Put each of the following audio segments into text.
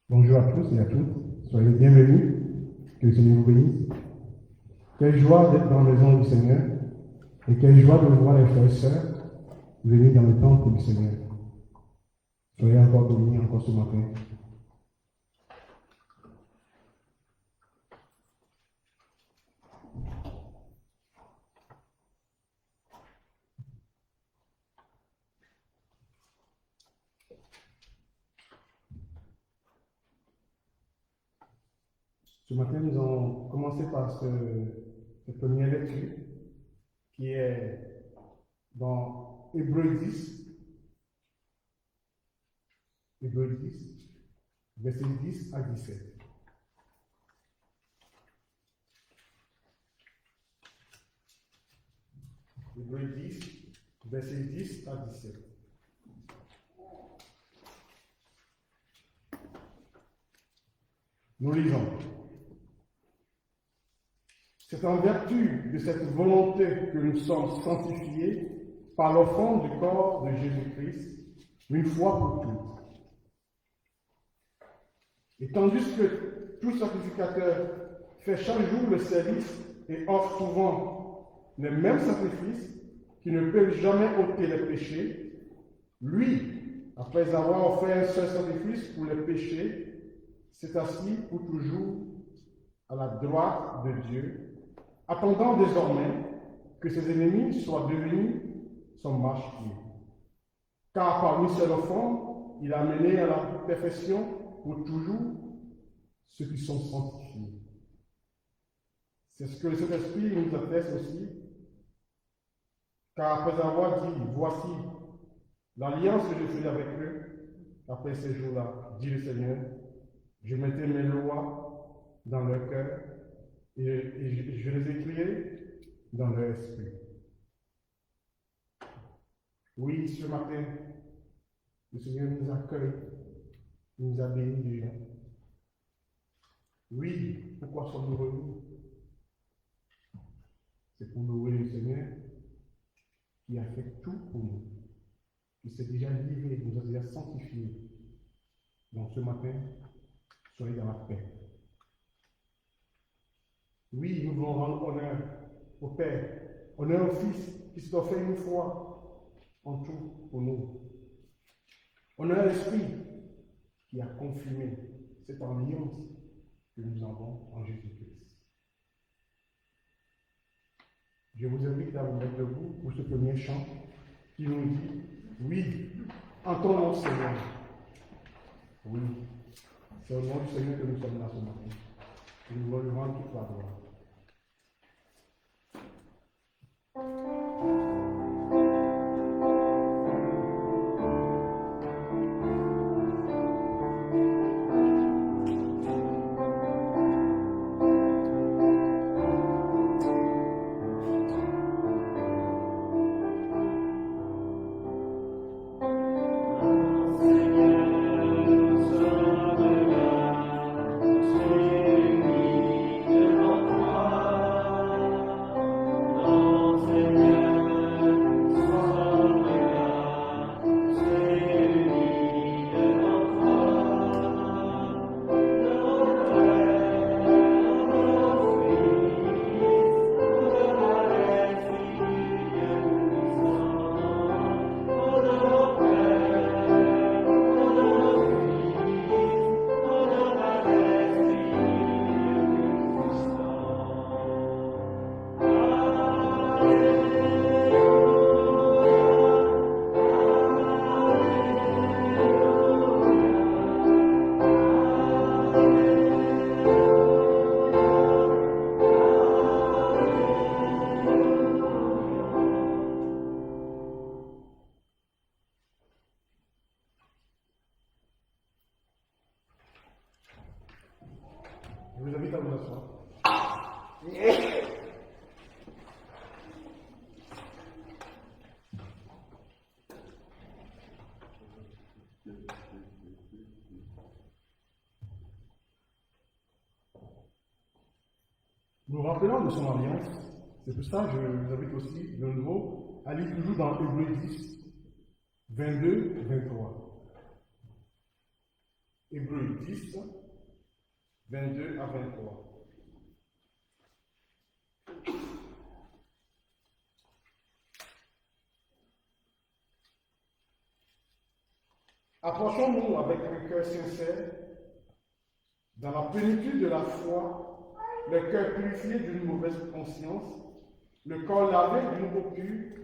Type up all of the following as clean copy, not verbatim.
Bonjour à tous et à toutes, soyez bienvenus, que le Seigneur vous bénisse. Quelle joie d'être dans la maison du Seigneur et quelle joie de voir les frères et sœurs venir dans le temple du Seigneur. Soyez encore bénis encore ce matin. Ce matin, nous allons commencer par cette première lecture qui est dans Hébreux 10, versets 10 à 17. Hébreux 10, versets 10 à 17. Nous lisons. C'est en vertu de cette volonté que nous sommes sanctifiés par l'offrande du corps de Jésus-Christ, une fois pour toutes. Et tandis que tout sacrificateur fait chaque jour le service et offre souvent les mêmes sacrifices qui ne peuvent jamais ôter les péchés, lui, après avoir offert un seul sacrifice pour les péchés, s'est assis pour toujours à la droite de Dieu, attendant désormais que ses ennemis soient devenus son marchepied. Car par une seule offrande, il a mené à la perfection pour toujours ceux qui sont sanctifiés. C'est ce que le Saint-Esprit nous atteste aussi, car après avoir dit, voici l'alliance que je fais avec eux, après ces jours-là, dit le Seigneur, je mettrai mes lois dans leur cœur et je les écrirai dans leur esprit. Oui, ce matin, le Seigneur nous accueille, nous a bénis déjà. Oui, pourquoi sommes-nous venus? C'est pour louer le Seigneur qui a fait tout pour nous, qui s'est déjà livré, nous a déjà sanctifiés. Donc ce matin, soyez dans la paix. Oui, nous voulons rendre honneur au Père, honneur au Fils qui s'est offert une fois en tout pour nous. Honneur à l'Esprit qui a confirmé cette alliance que nous avons en Jésus-Christ. Je vous invite à vous mettre debout pour ce premier chant qui nous dit, oui, entendons Seigneur. Oui, c'est au nom du Seigneur que nous sommes là ce matin. Et nous voulons lui rendre toute la gloire. Je vous invite à vous asseoir. nous rappelons de son alliance. C'est pour ça que je vous invite aussi de nouveau à lire toujours dans Hébreux 10, 22 et 23. Hébreux 10, 22 à 23. Approchons-nous avec un cœur sincère, dans la plénitude de la foi, le cœur purifié d'une mauvaise conscience, le corps lavé d'une eau pure,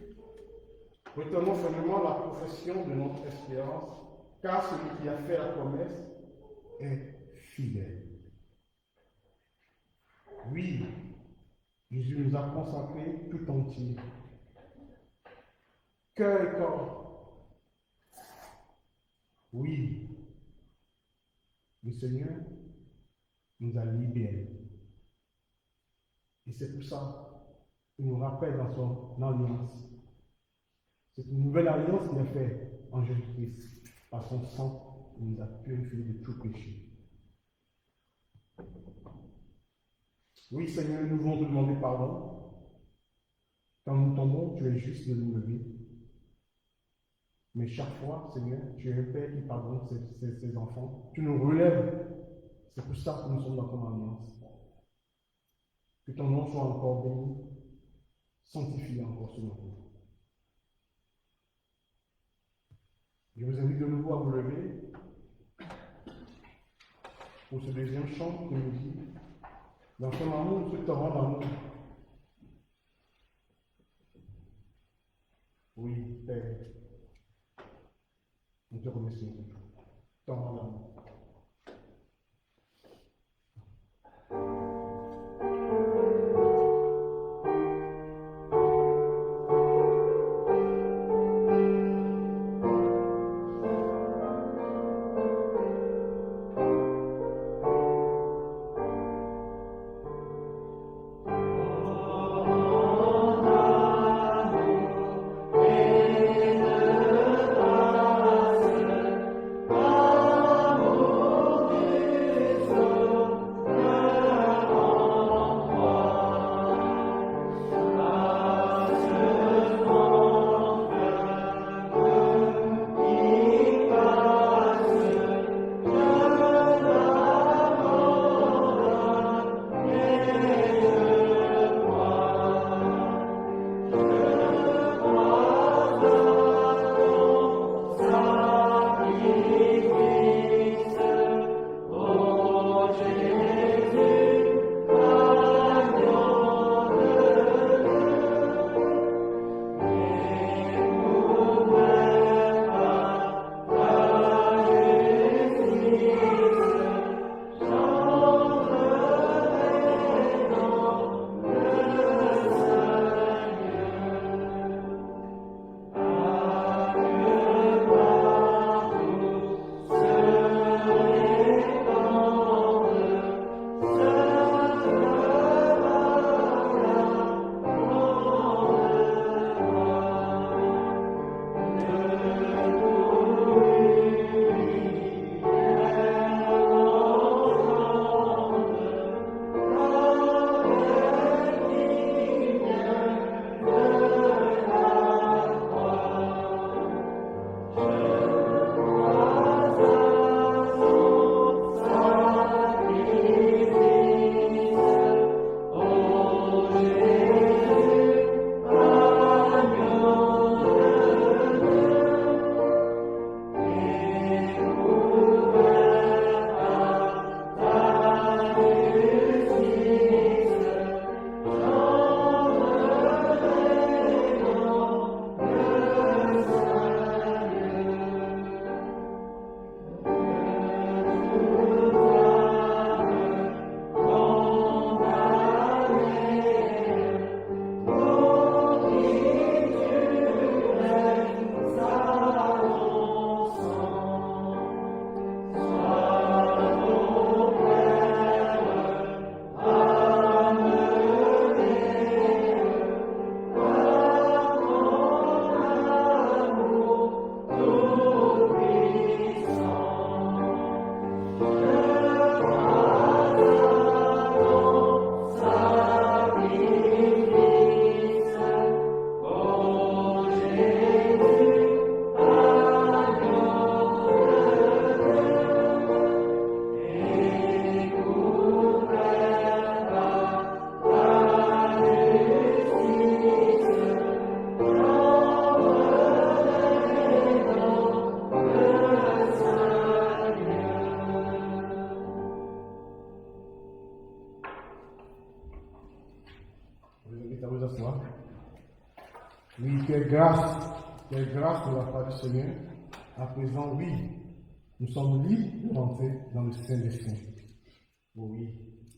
retenons fermement la profession de notre espérance, car celui qui a fait la promesse est fidèle. Oui, Jésus nous a consacrés tout entier, cœur et corps. Oui, le Seigneur nous a libérés. Et c'est pour ça qu'il nous rappelle dans son alliance. C'est une nouvelle alliance qu'il a faite en Jésus-Christ. Par son sang, il nous a purifiés de tout péché. Oui, Seigneur, nous voulons te demander pardon. Quand nous tombons, tu es juste de nous lever. Mais chaque fois, Seigneur, tu es un Père qui pardonne ses enfants. Tu nous relèves. C'est pour ça que nous sommes dans ton alliance. Que ton nom soit encore béni, sanctifié encore ce nom. Je vous invite de nouveau à vous lever pour ce deuxième chant qui nous dit dans ton amour, ce torrent d'amour. Oui, Père, nous te remercions. Torrent d'amour. Oh invite à vous asseoir. Oui, quelle grâce de la part du Seigneur. À présent, oui, nous sommes libres de rentrer dans le Saint des Saints. Oui,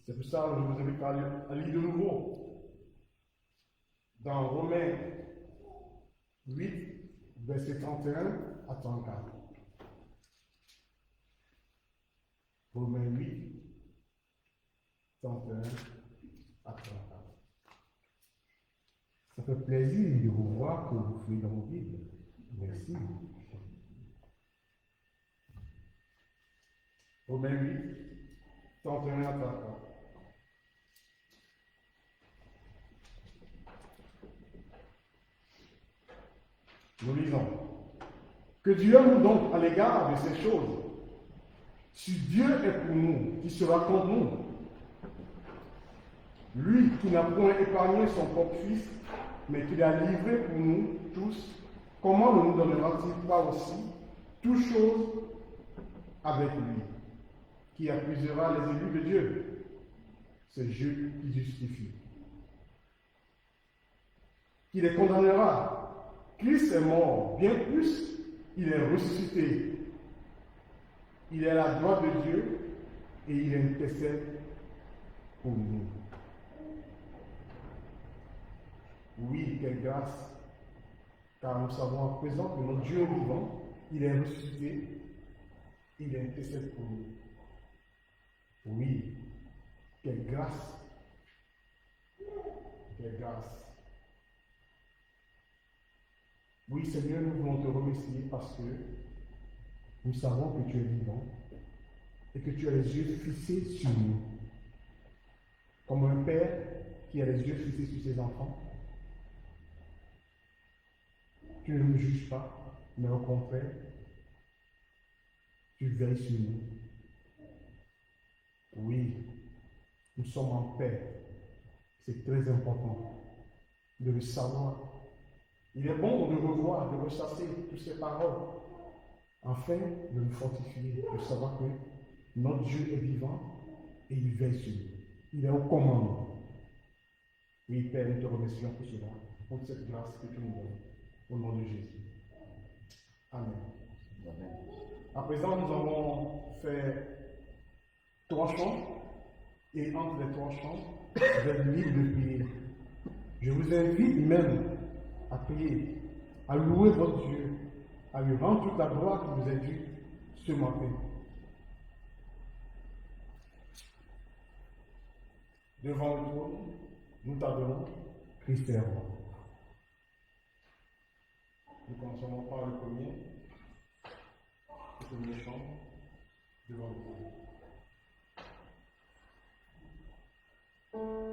c'est pour ça que je vous invite à lire de nouveau. Dans Romains 8, verset 31 à 34. Romains 8, 31 à 34. Ça fait plaisir de vous voir que vous fouillez dans vos Bibles. Merci. Romains 8, 31 à 34. Nous lisons. Que dirions-nous donc à l'égard de ces choses? Si Dieu est pour nous, qui sera contre nous? Lui qui n'a point épargné son propre Fils, mais qui l'a livré pour nous tous, comment ne nous donnera-t-il pas aussi toutes choses avec lui, qui accusera les élus de Dieu? C'est Dieu qui justifie. Qui les condamnera? Christ est mort, bien plus, il est ressuscité. Il est à la droite de Dieu et il intercède pour nous. Oui, quelle grâce, car nous savons à présent que notre Dieu est vivant, il est ressuscité, il intercède pour nous. Oui, quelle grâce, quelle grâce. Oui, Seigneur, nous voulons te remercier parce que nous savons que tu es vivant et que tu as les yeux fixés sur nous. Comme un père qui a les yeux fixés sur ses enfants. Tu ne nous juges pas, mais au contraire, tu veilles sur nous. Oui, nous sommes en paix. C'est très important de le savoir. Il est bon de revoir, de ressasser toutes ces paroles, afin de nous fortifier, de savoir que notre Dieu est vivant et il veille sur nous. Il est au commandement. Oui, Père, nous te remercions pour cela, pour cette grâce que tu nous donnes, au nom de Jésus. Amen. Amen. À présent, nous avons fait 3 chants, et entre les 3 chants, vous êtes libre de prier. Je vous invite même à prier, à louer votre Dieu, à lui rendre toute la gloire qui vous est due ce matin. Devant le trône, nous t'adorons, Christ est roi. Nous commençons par le premier chant devant le trône. Amen.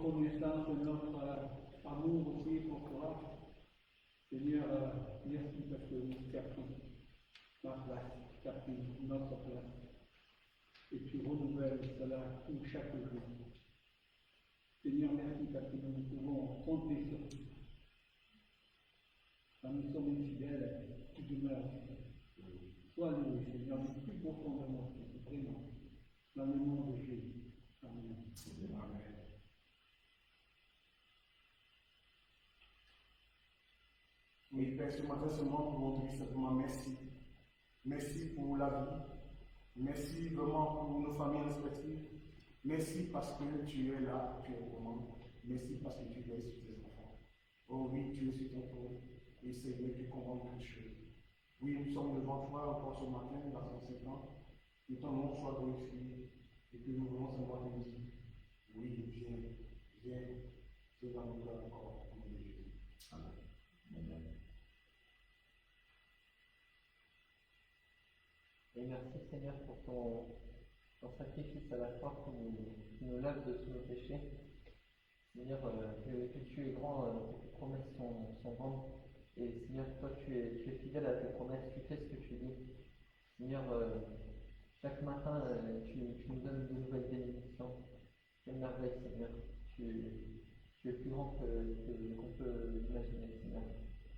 reconnaissance de notre amour aussi pour toi. Seigneur, merci parce que tu as pris ma place, tu as pris notre place. Et tu renouvelles cela tout chaque jour. Seigneur, merci parce que nous pouvons compter sur toi. Quand nous sommes infidèles, tu demeures fidèle. Sois loué, Seigneur, le plus profond de notre vie, vraiment, dans le nom de Jésus. Amen. Amen. Oui, Père, ce matin, seulement pour vous dire simplement merci. Merci pour la vie. Merci vraiment pour nos familles respectives. Merci parce que tu es là, tu es au commande. Merci parce que tu es sur tes enfants. Oh oui, tu es sur ton trône. Et Seigneur, tu comprends toutes choses. Oui, nous sommes devant toi encore ce matin, dans ton Seigneur. Que ton nom soit glorifié. Et que nous voulons seulement te dire, oui, viens dans nos cœurs encore, au nom de Jésus. Amen. Amen. Et merci Seigneur pour ton sacrifice à la croix qui nous lave de tous nos péchés. Seigneur, que tu es grand, tes promesses sont grandes. Et Seigneur, toi tu es fidèle à tes promesses, tu fais ce que tu dis. Seigneur, chaque matin, tu nous donnes de nouvelles bénédictions. Quelle merveille, Seigneur. Tu es plus grand qu'on peut imaginer, Seigneur.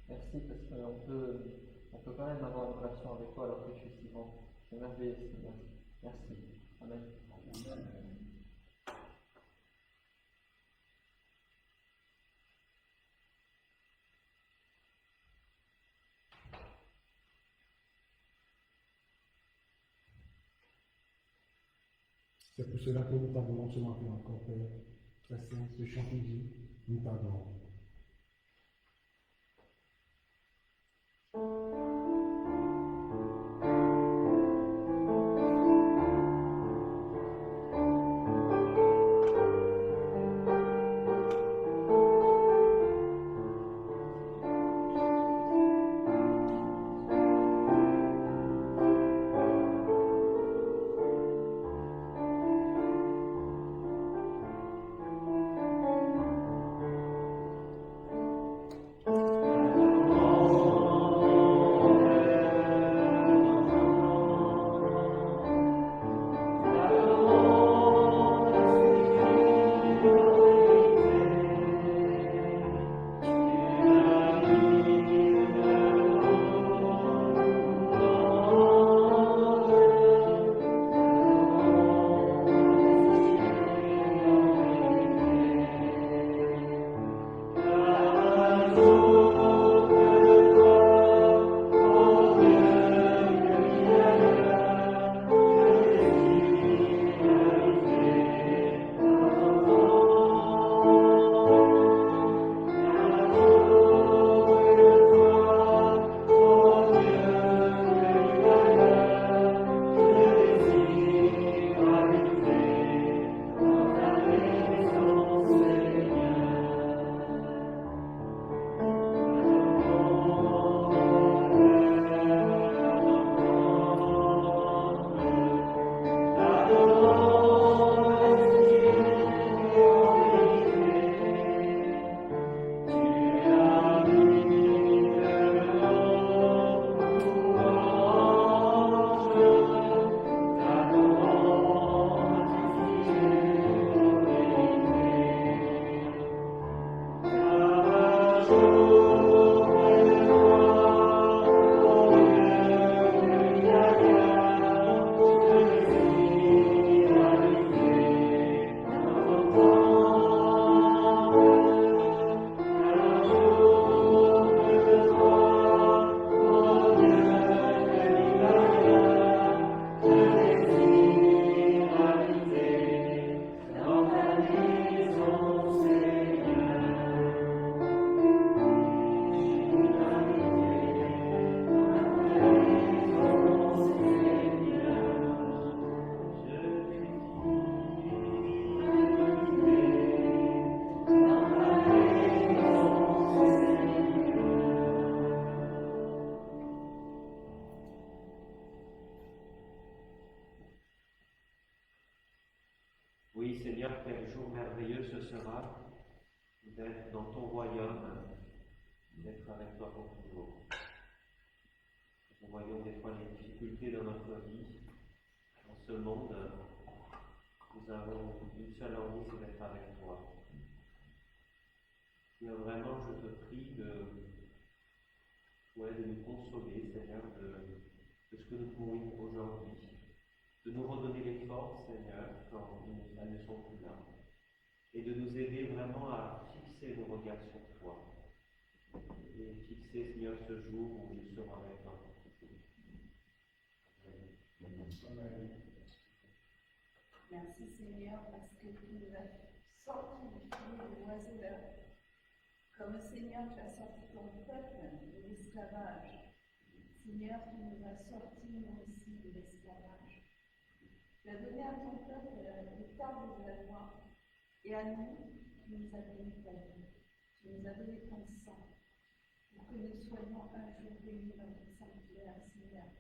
Merci parce qu'on peut quand même avoir une relation avec toi alors que tu es si grand. C'est merveilleux, Seigneur. Merci. Amen. Amen. C'est pour cela que nous t'adorons ce matin encore, Père. Très saint, ce chant qui dit, nous t'adorons. merveilleux ce sera d'être dans ton royaume, d'être avec toi pour toujours. Nous voyons des fois les difficultés dans notre vie, dans ce monde. Nous avons une seule envie, c'est d'être avec toi. Et vraiment, je te prie de nous consoler, Seigneur, de ce que nous pouvons vivre aujourd'hui, de nous redonner les forces, Seigneur, quand elles ne sont plus là, et de nous aider vraiment à fixer nos regards sur toi, et fixer, Seigneur, ce jour où nous serons avec toi. Amen. Merci Seigneur parce que tu nous as sortis du filet de l'oiseleur. Comme Seigneur, tu as sorti ton peuple de l'esclavage. Seigneur, tu nous as sortis nous aussi de l'esclavage. Tu as donné à ton peuple les tables de la loi et à nous, tu nous as donné ta vie. Tu nous as donné ton sang pour que nous soyons un jour bénis dans ton sanctuaire, Seigneur.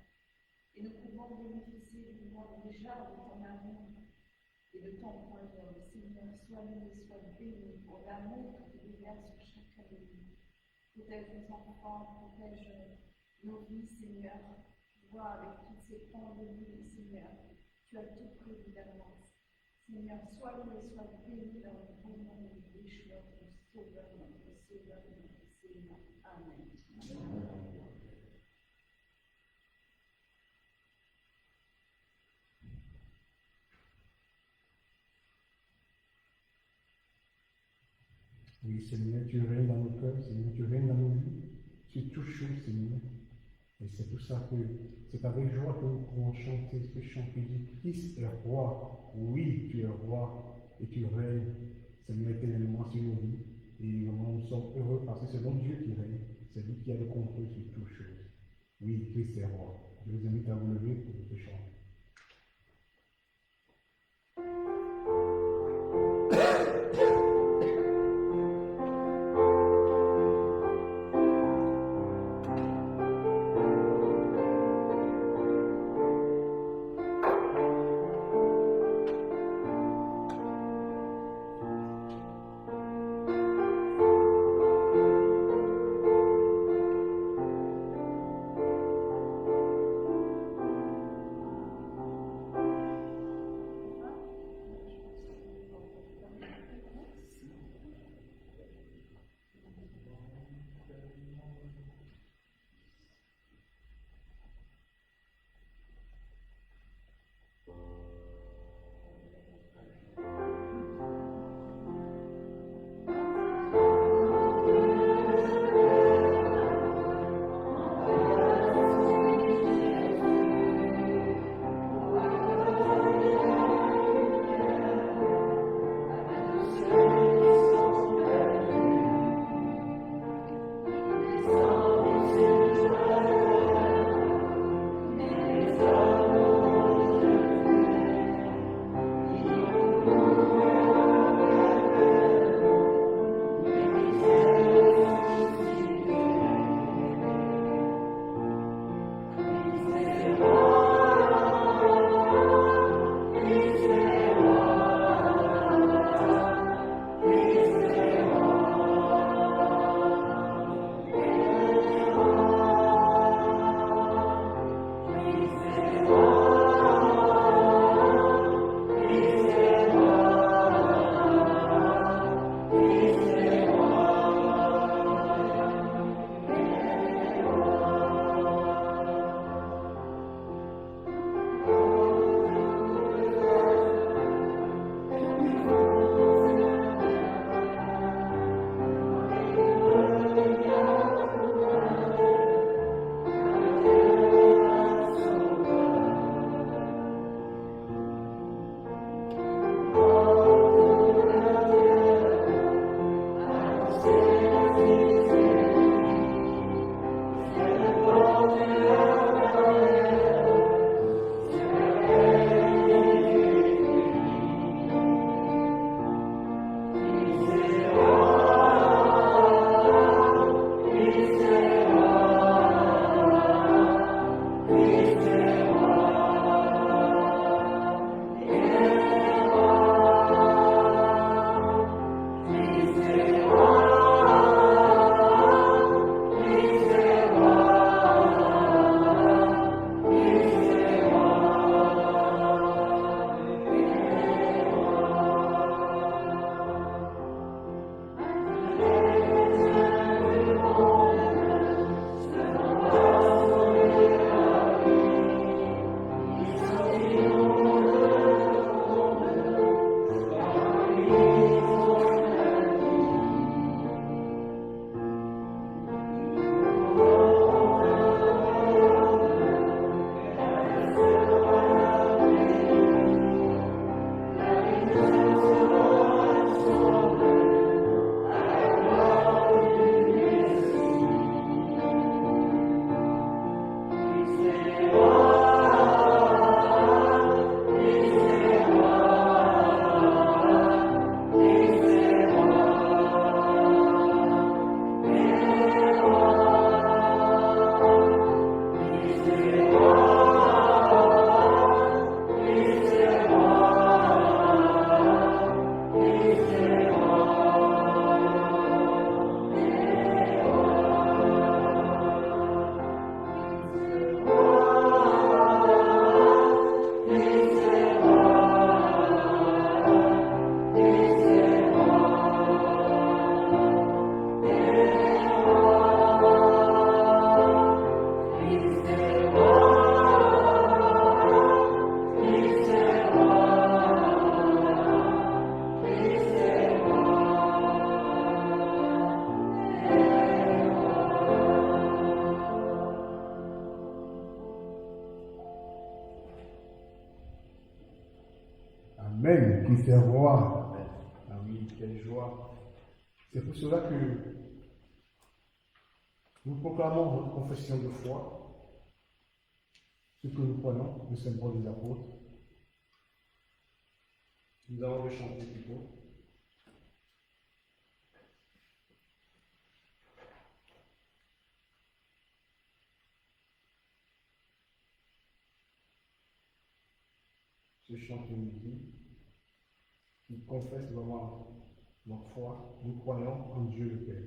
Et nous pouvons bénéficier déjà de ton amour et de ton royaume. Seigneur, sois loué, sois béni pour l'amour que tu déverses sur chacun de nous. Protège nos enfants, protège nos vies, Seigneur. Vois avec toutes ces pandémies, Seigneur, tu as tout prévu d'avance. Seigneur, sois loué, sois béni dans le bon nom de Yeshua, notre Sauveur, notre Seigneur. Amen. Amen. Oui, Seigneur, tu règnes dans nos cœurs, Seigneur, tu règnes dans nos vies, sur toutes choses, Seigneur. Et c'est pour ça que c'est avec joie que nous pourrons chanter ce chant qui dit Christ est roi. Oui, tu es roi et tu règnes, Seigneur, éternellement sur nos vies. Et vraiment, nous sommes heureux parce que c'est donc Dieu qui règne, c'est lui qui a le contrôle sur toutes choses. Oui, Christ est roi. Je vous invite à vous lever pour ce chant. faire roi. Ah oui, quelle joie. C'est pour cela que nous proclamons notre confession de foi, ce que nous prenons, le symbole des apôtres. Nous allons le chanter plutôt. Ce chant que nous dit, qui confesse vraiment notre foi, nous croyons en Dieu le Père.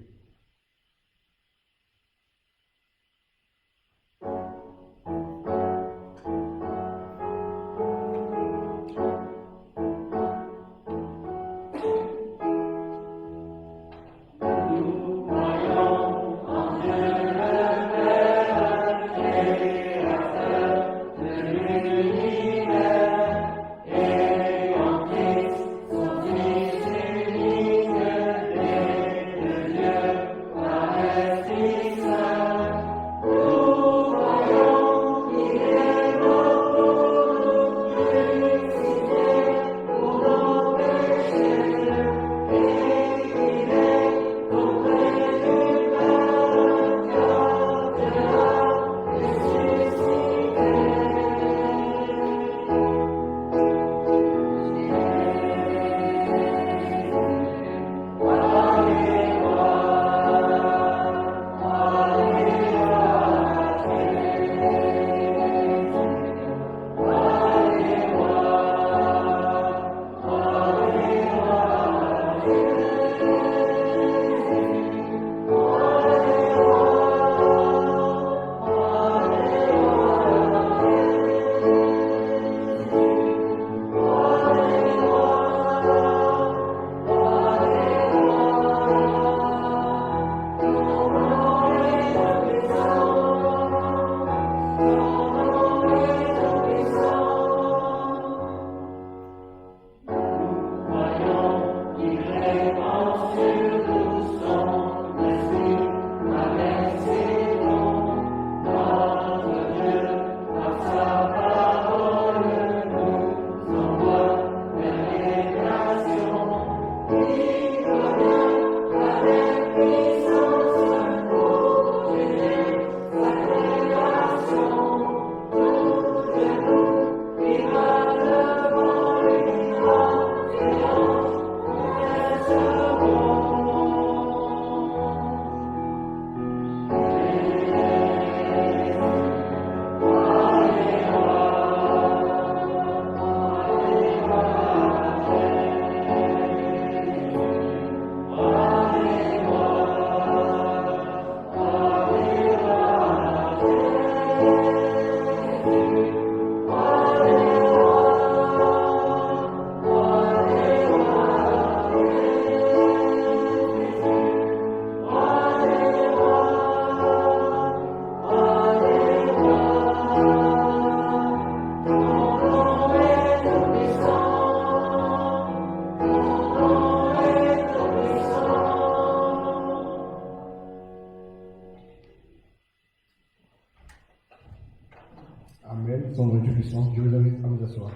Amen. Son nom Dieu puissant. Je vous invite à vous asseoir.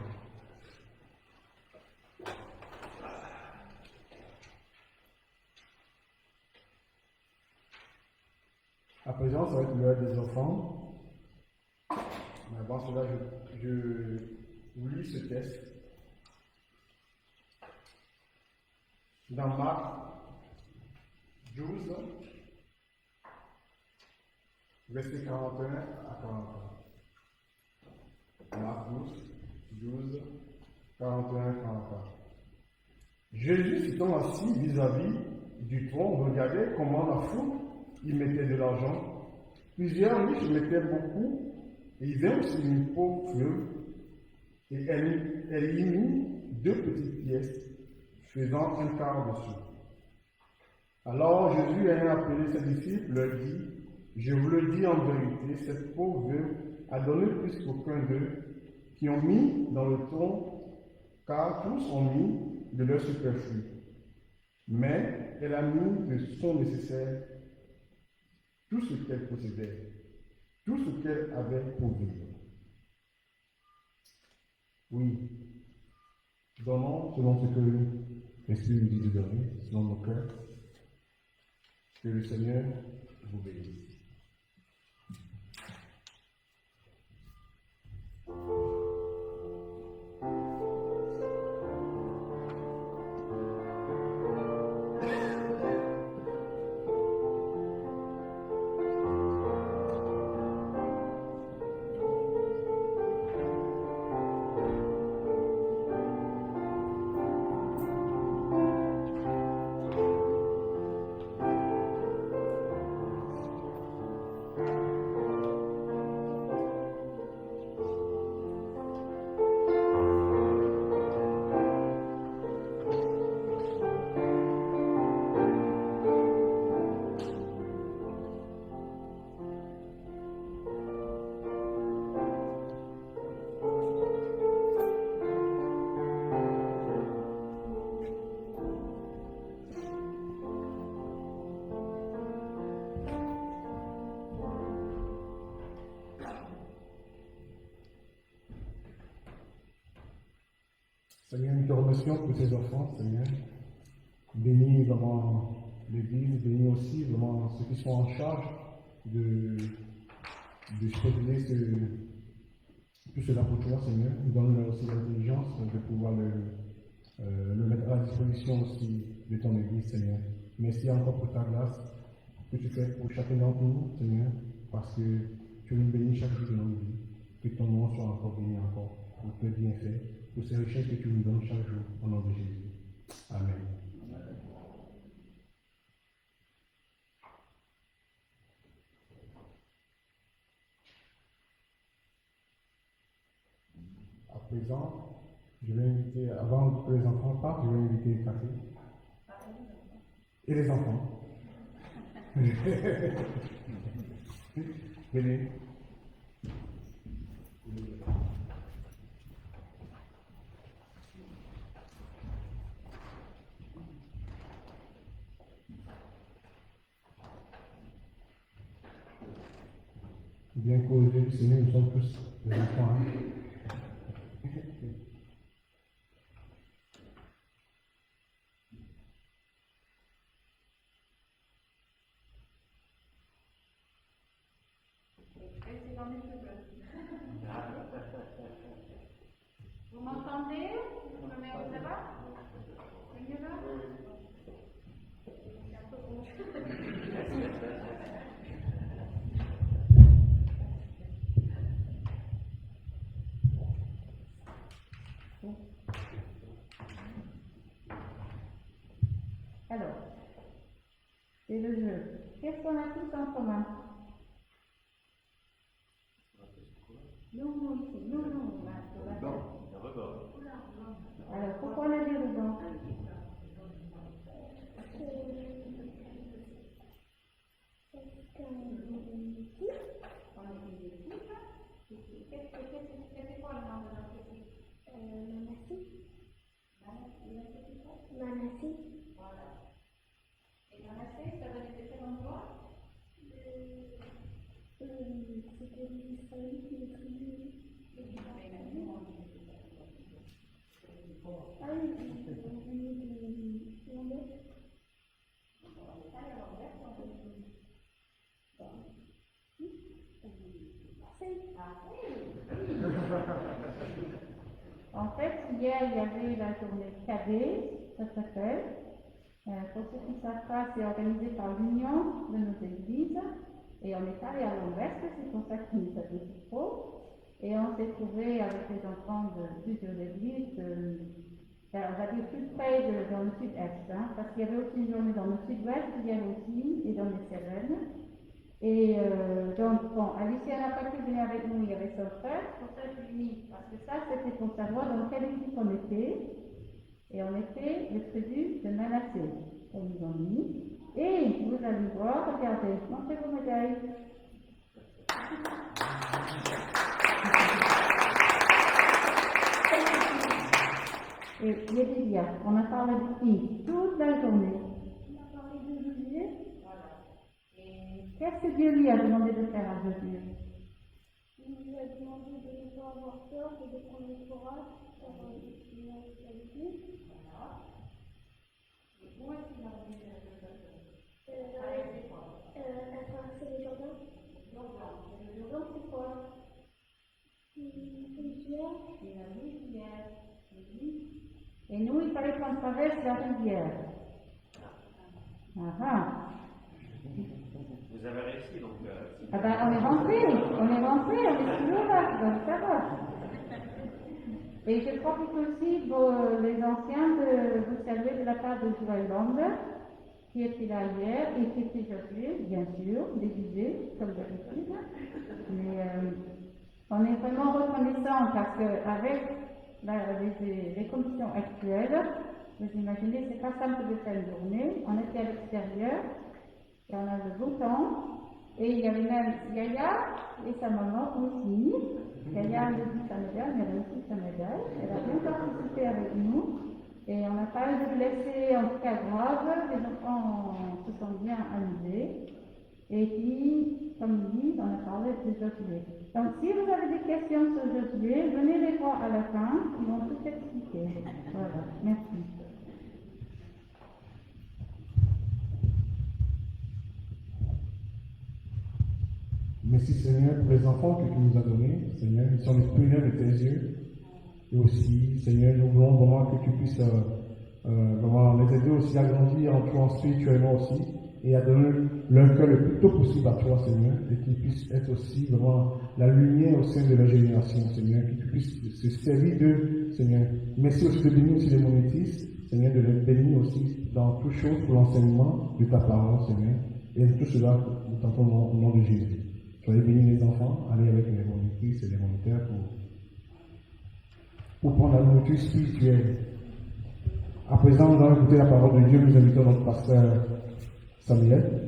À présent, ça va être l'heure des enfants. Mais avant cela, je vous lis ce texte. Dans Marc 12, versets 41 à 43. Marc 12, 41 à 43. Jésus s'étant assis vis-à-vis du trône, regardait comment la foule y mettait de l'argent. Plusieurs riches mettaient beaucoup, et il vint aussi une pauvre veuve, et elle y mit 2 petites pièces, faisant un quart de sou. Alors Jésus, ayant appelé ses disciples, leur dit, je vous le dis en vérité, cette pauvre veuve a donné plus qu'aucun d'eux qui ont mis dans le tronc, car tous ont mis de leur superflu. Mais elle a mis de son nécessaire tout ce qu'elle possédait, tout ce qu'elle avait pour vivre. Oui, Donnons selon ce que l'Esprit nous dit de donner, selon nos cœurs. Que le Seigneur vous bénisse. Seigneur, nous te remercions pour ces enfants, Seigneur. Bénis vraiment l'Église, bénis aussi vraiment ceux qui sont en charge de stabiliser tout cela pour toi, Seigneur. Donne-leur aussi l'intelligence de pouvoir le mettre à la disposition aussi de ton Église, Seigneur. Merci encore pour ta grâce que tu fais pour chacun d'entre nous, Seigneur, parce que tu nous bénis chaque jour de nos vies. Que ton nom soit encore béni encore pour tes bienfaits, pour ces richesses que tu nous donnes chaque jour, au nom de Jésus. Amen. À présent, je vais inviter, avant que les enfants partent, je vais inviter Cathy. Et les enfants. Venez. Bien qu'aux yeux du Seigneur, nous sommes tous des enfants. Hein? Vous m'entendez? Je me mets au tabac? C'est mieux là? C'est un peu bon. Alors, c'est le jeu. Qu'est-ce qu'on a tous en commun? Non, là. Alors, pourquoi on a des rubans? C'est quoi le nom de notre équipe? Manassi. Voilà. Et Manassé, ça venait de quel endroit? C'était l'Israël qui est tribu. Ah oui, En fait, hier, il y avait la journée cadet, ça s'appelle. Pour ceux qui ne savent pas, c'est organisé par l'Union de nos églises. Et on est allé à l'Ouest, c'est pour ça qu'il nous a dit trop. Et on s'est trouvé avec les enfants de plusieurs églises, on va dire plus près dans le sud-est, hein, parce qu'il y avait aussi une journée dans le sud-ouest, il y avait aussi, et dans les Cévennes. Et donc, bon, Alicia n'a pas pu venir avec nous, il y avait son frère, pour ça je lui ai mis, parce que ça c'était pour savoir dans quelle équipe on était. Et on était les tribus de Manassé, on nous a mis. Et vous allez voir, regardez, montrez vos médailles. Et Yédidia, on a parlé de qui toute la journée. On a parlé de Josué. Voilà. Et qu'est-ce que Dieu lui a demandé de faire à Josué? Il nous a demandé de pas avoir peur et de prendre le courage pour continuer à vivre. Où est-ce qu'il a envie de Traverser les Jourdain. Le Jourdain, c'est quoi? C'est la rivière. Et nous, il fallait qu'on traverse la rivière. Ah ah. Vous avez réussi, donc. Ah ben, on est rentré, on est toujours là, donc ça va. Et je profite aussi pour les anciens de vous saluer de la part de Joël Lambert, qui était là hier et qui était aujourd'hui, bien sûr, déguisé, comme d'habitude. Mais on est vraiment reconnaissant parce qu'avec les conditions actuelles, vous imaginez, c'est pas simple de faire une journée. On était à l'extérieur et on a le beau temps. Et il y avait même Yaya et sa maman aussi. Yaya a reçu sa médaille, elle a reçu sa médaille. Elle a bien participé avec nous. Et on n'a pas eu de blessés, en tout cas graves. Les enfants se sont bien amusés. Et puis, comme ils disent, on a parlé de Josué. Donc, si vous avez des questions sur Josué, venez les voir à la fin. Ils vont tout expliquer. Voilà, merci. Merci Seigneur pour les enfants que tu nous as donnés, Seigneur, ils sont les prunelles de tes yeux. Et aussi, Seigneur, nous voulons vraiment que tu puisses vraiment les aider aussi à grandir en toi spirituellement aussi et à donner leur cœur le plus tôt possible à toi, Seigneur, et qu'ils puissent être aussi vraiment la lumière au sein de la génération, Seigneur, que tu puisses se servir d'eux, Seigneur. Merci aussi de bénir aussi les monétistes, Seigneur, de les bénir aussi dans toutes choses pour l'enseignement de ta parole, Seigneur. Et tout cela, nous t'entendons au nom de Jésus. Soyez bénis les enfants, allez avec les monitrices et les moniteurs pour prendre la nourriture spirituelle. À présent, nous allons écouter la parole de Dieu. Nous invitons notre pasteur Samuel.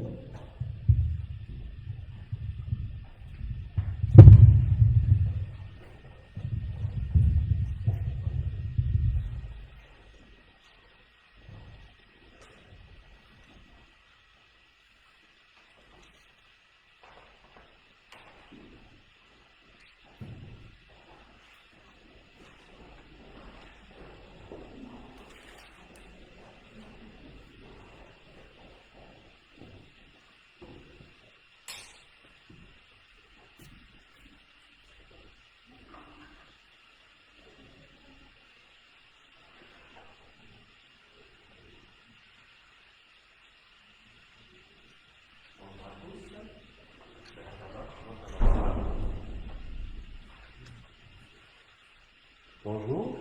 Bonjour.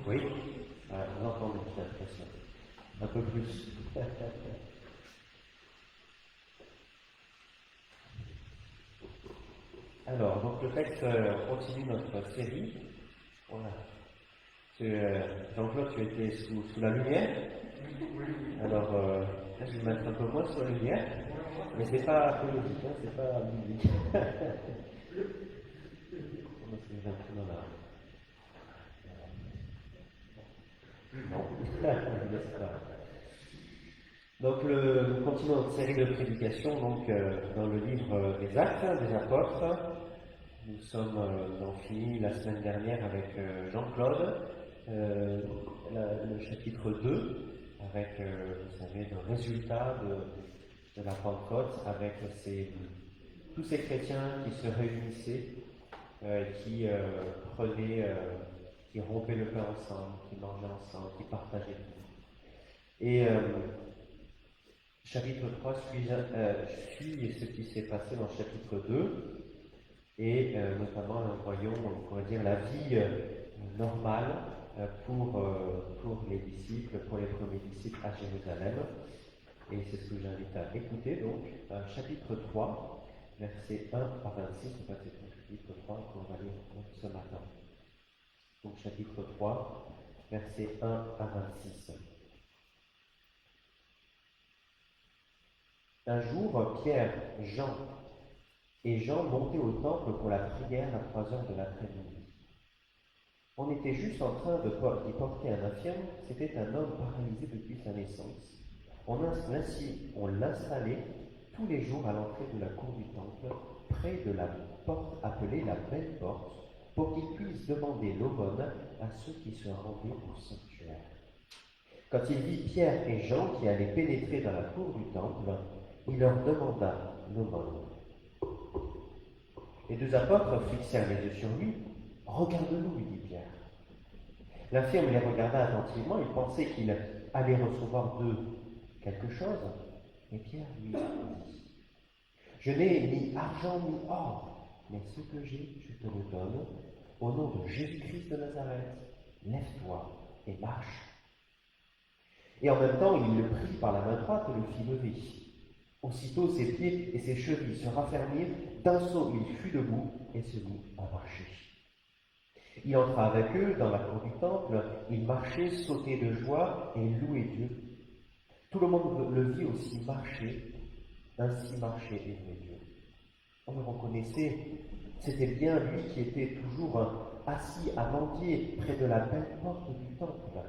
Oui. Vous entendez, j'ai l'impression. Un peu plus. Alors, donc le texte continue notre série. Voilà. Jean-Claude, tu étais sous la lumière. Alors, là, je vais mettre un peu moins sur la lumière. Mais c'est pas archéologique, hein, c'est pas biblique. C'est un là. Non, donc nous continuons notre série de prédications dans le livre des Actes des Apôtres. Nous avons fini la semaine dernière avec Jean-Claude, le chapitre 2, avec, vous savez, le résultat de la Pentecôte, avec tous ces chrétiens qui se réunissaient, qui rompaient le pain ensemble, qui mangeaient ensemble, qui partageaient tout. Et chapitre 3 suit ce qui s'est passé dans le chapitre 2, et notamment nous voyons, on pourrait dire, la vie normale pour les disciples, pour les premiers disciples à Jérusalem. Et c'est ce que j'invite à écouter, donc, chapitre 3, versets 1 à 26, en fait c'est le chapitre 3 qu'on va lire ce matin. Donc chapitre 3, versets 1 à 26. Un jour, Pierre, Jean et Jean montaient au temple pour la prière à 3 heures de l'après-midi. On était juste en train d'y porter un infirme, c'était un homme paralysé depuis sa naissance. On l'installait tous les jours à l'entrée de la cour du temple, près de la porte appelée la Belle Porte, pour qu'il puisse demander l'aumône à ceux qui se rendaient au sanctuaire. Quand il vit Pierre et Jean qui allaient pénétrer dans la cour du temple, il leur demanda l'aumône. Les deux apôtres fixèrent les yeux sur lui. « Regarde-nous, lui dit Pierre. » L'infirme les regarda attentivement, il pensait qu'il allait recevoir d'eux quelque chose, mais Pierre lui dit « Je n'ai ni argent ni or, mais ce que j'ai, je te le donne. Au nom de Jésus-Christ de Nazareth, lève-toi et marche. » Et en même temps, il le prit par la main droite et le fit lever. Aussitôt, ses pieds et ses chevilles se raffermirent. D'un saut, il fut debout et se mit à marcher. Il entra avec eux dans la cour du temple. Il marchait, sautait de joie et louait Dieu. Tout le monde le vit aussi marcher. Ainsi marchait et louait Dieu. On le reconnaissait. C'était bien lui qui était toujours assis à mendier près de la belle porte du temple.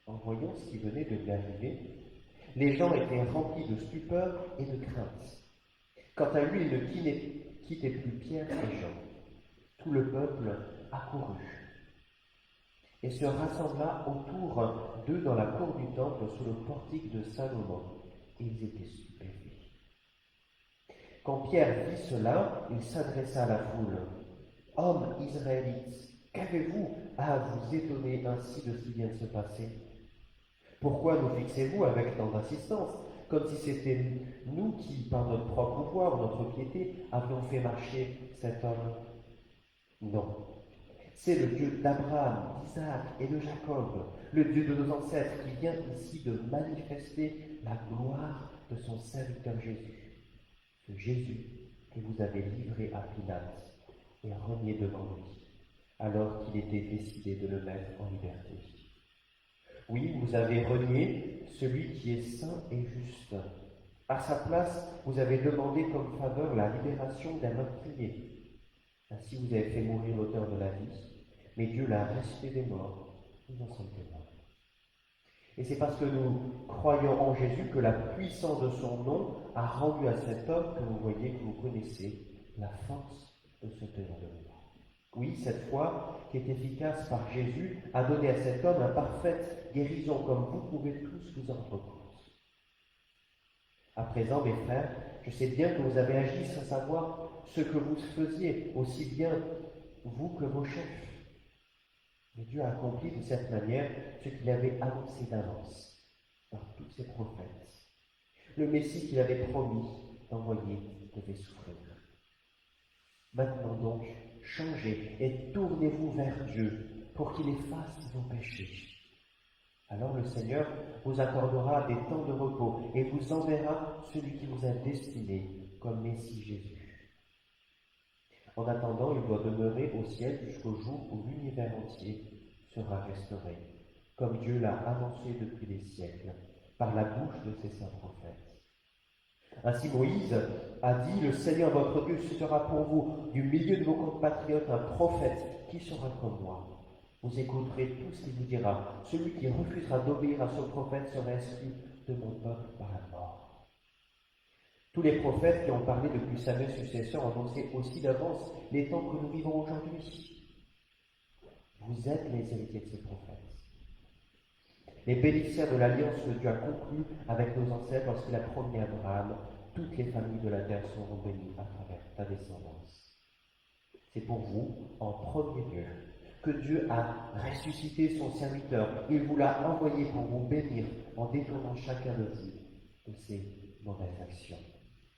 En voyant ce qui venait de lui arriver, les gens étaient remplis de stupeur et de crainte. Quant à lui, il ne quittait plus Pierre et Jean. Tout le peuple accourut et se rassembla autour d'eux dans la cour du temple sous le portique de Salomon. Et ils étaient stupéfaits. Quand Pierre vit cela, il s'adressa à la foule. « Hommes israélites, qu'avez-vous à vous étonner ainsi de ce qui vient de se passer? Pourquoi nous fixez-vous avec tant d'insistance, comme si c'était nous qui, par notre propre pouvoir ou notre piété, avions fait marcher cet homme? Non. C'est le Dieu d'Abraham, d'Isaac et de Jacob, le Dieu de nos ancêtres qui vient ici de manifester la gloire de son serviteur Jésus. Ce Jésus que vous avez livré à Pilate et renié devant lui, alors qu'il était décidé de le mettre en liberté. Oui, vous avez renié celui qui est saint et juste. À sa place, vous avez demandé comme faveur la libération d'un meurtrier. Ainsi, vous avez fait mourir l'auteur de la vie, mais Dieu l'a ressuscité des morts. Nous en sommes témoins. Et c'est parce que nous croyons en Jésus que la puissance de son nom a rendu à cet homme que vous voyez, que vous connaissez, la force de se tenir debout. Oui, cette foi, qui est efficace par Jésus, a donné à cet homme une parfaite guérison, comme vous pouvez tous vous en rendre compte. À présent, mes frères, je sais bien que vous avez agi sans savoir ce que vous faisiez, aussi bien vous que vos chefs. Mais Dieu a accompli de cette manière ce qu'il avait annoncé d'avance par tous ses prophètes. Le Messie qu'il avait promis d'envoyer devait souffrir. Maintenant donc, changez et tournez-vous vers Dieu pour qu'il efface vos péchés. Alors le Seigneur vous accordera des temps de repos et vous enverra celui qui vous a destiné comme Messie Jésus. En attendant, il doit demeurer au ciel jusqu'au jour où l'univers entier sera restauré, comme Dieu l'a annoncé depuis des siècles, par la bouche de ses saints prophètes. Ainsi Moïse a dit, le Seigneur votre Dieu suscitera pour vous du milieu de vos compatriotes un prophète qui sera comme moi. Vous écouterez tout ce qu'il vous dira. Celui qui refusera d'obéir à ce prophète sera exclu de mon peuple par la mort. Tous les prophètes qui ont parlé depuis Samuel successeur ont annoncé aussi d'avance les temps que nous vivons aujourd'hui. Vous êtes les héritiers de ces prophètes. Les bénéficiaires de l'alliance que Dieu a conclue avec nos ancêtres lorsqu'il a promis à Abraham, toutes les familles de la terre seront bénies à travers ta descendance. C'est pour vous, en premier lieu, que Dieu a ressuscité son serviteur. Il vous l'a envoyé pour vous bénir en détournant chacun de vous de ses mauvaises actions.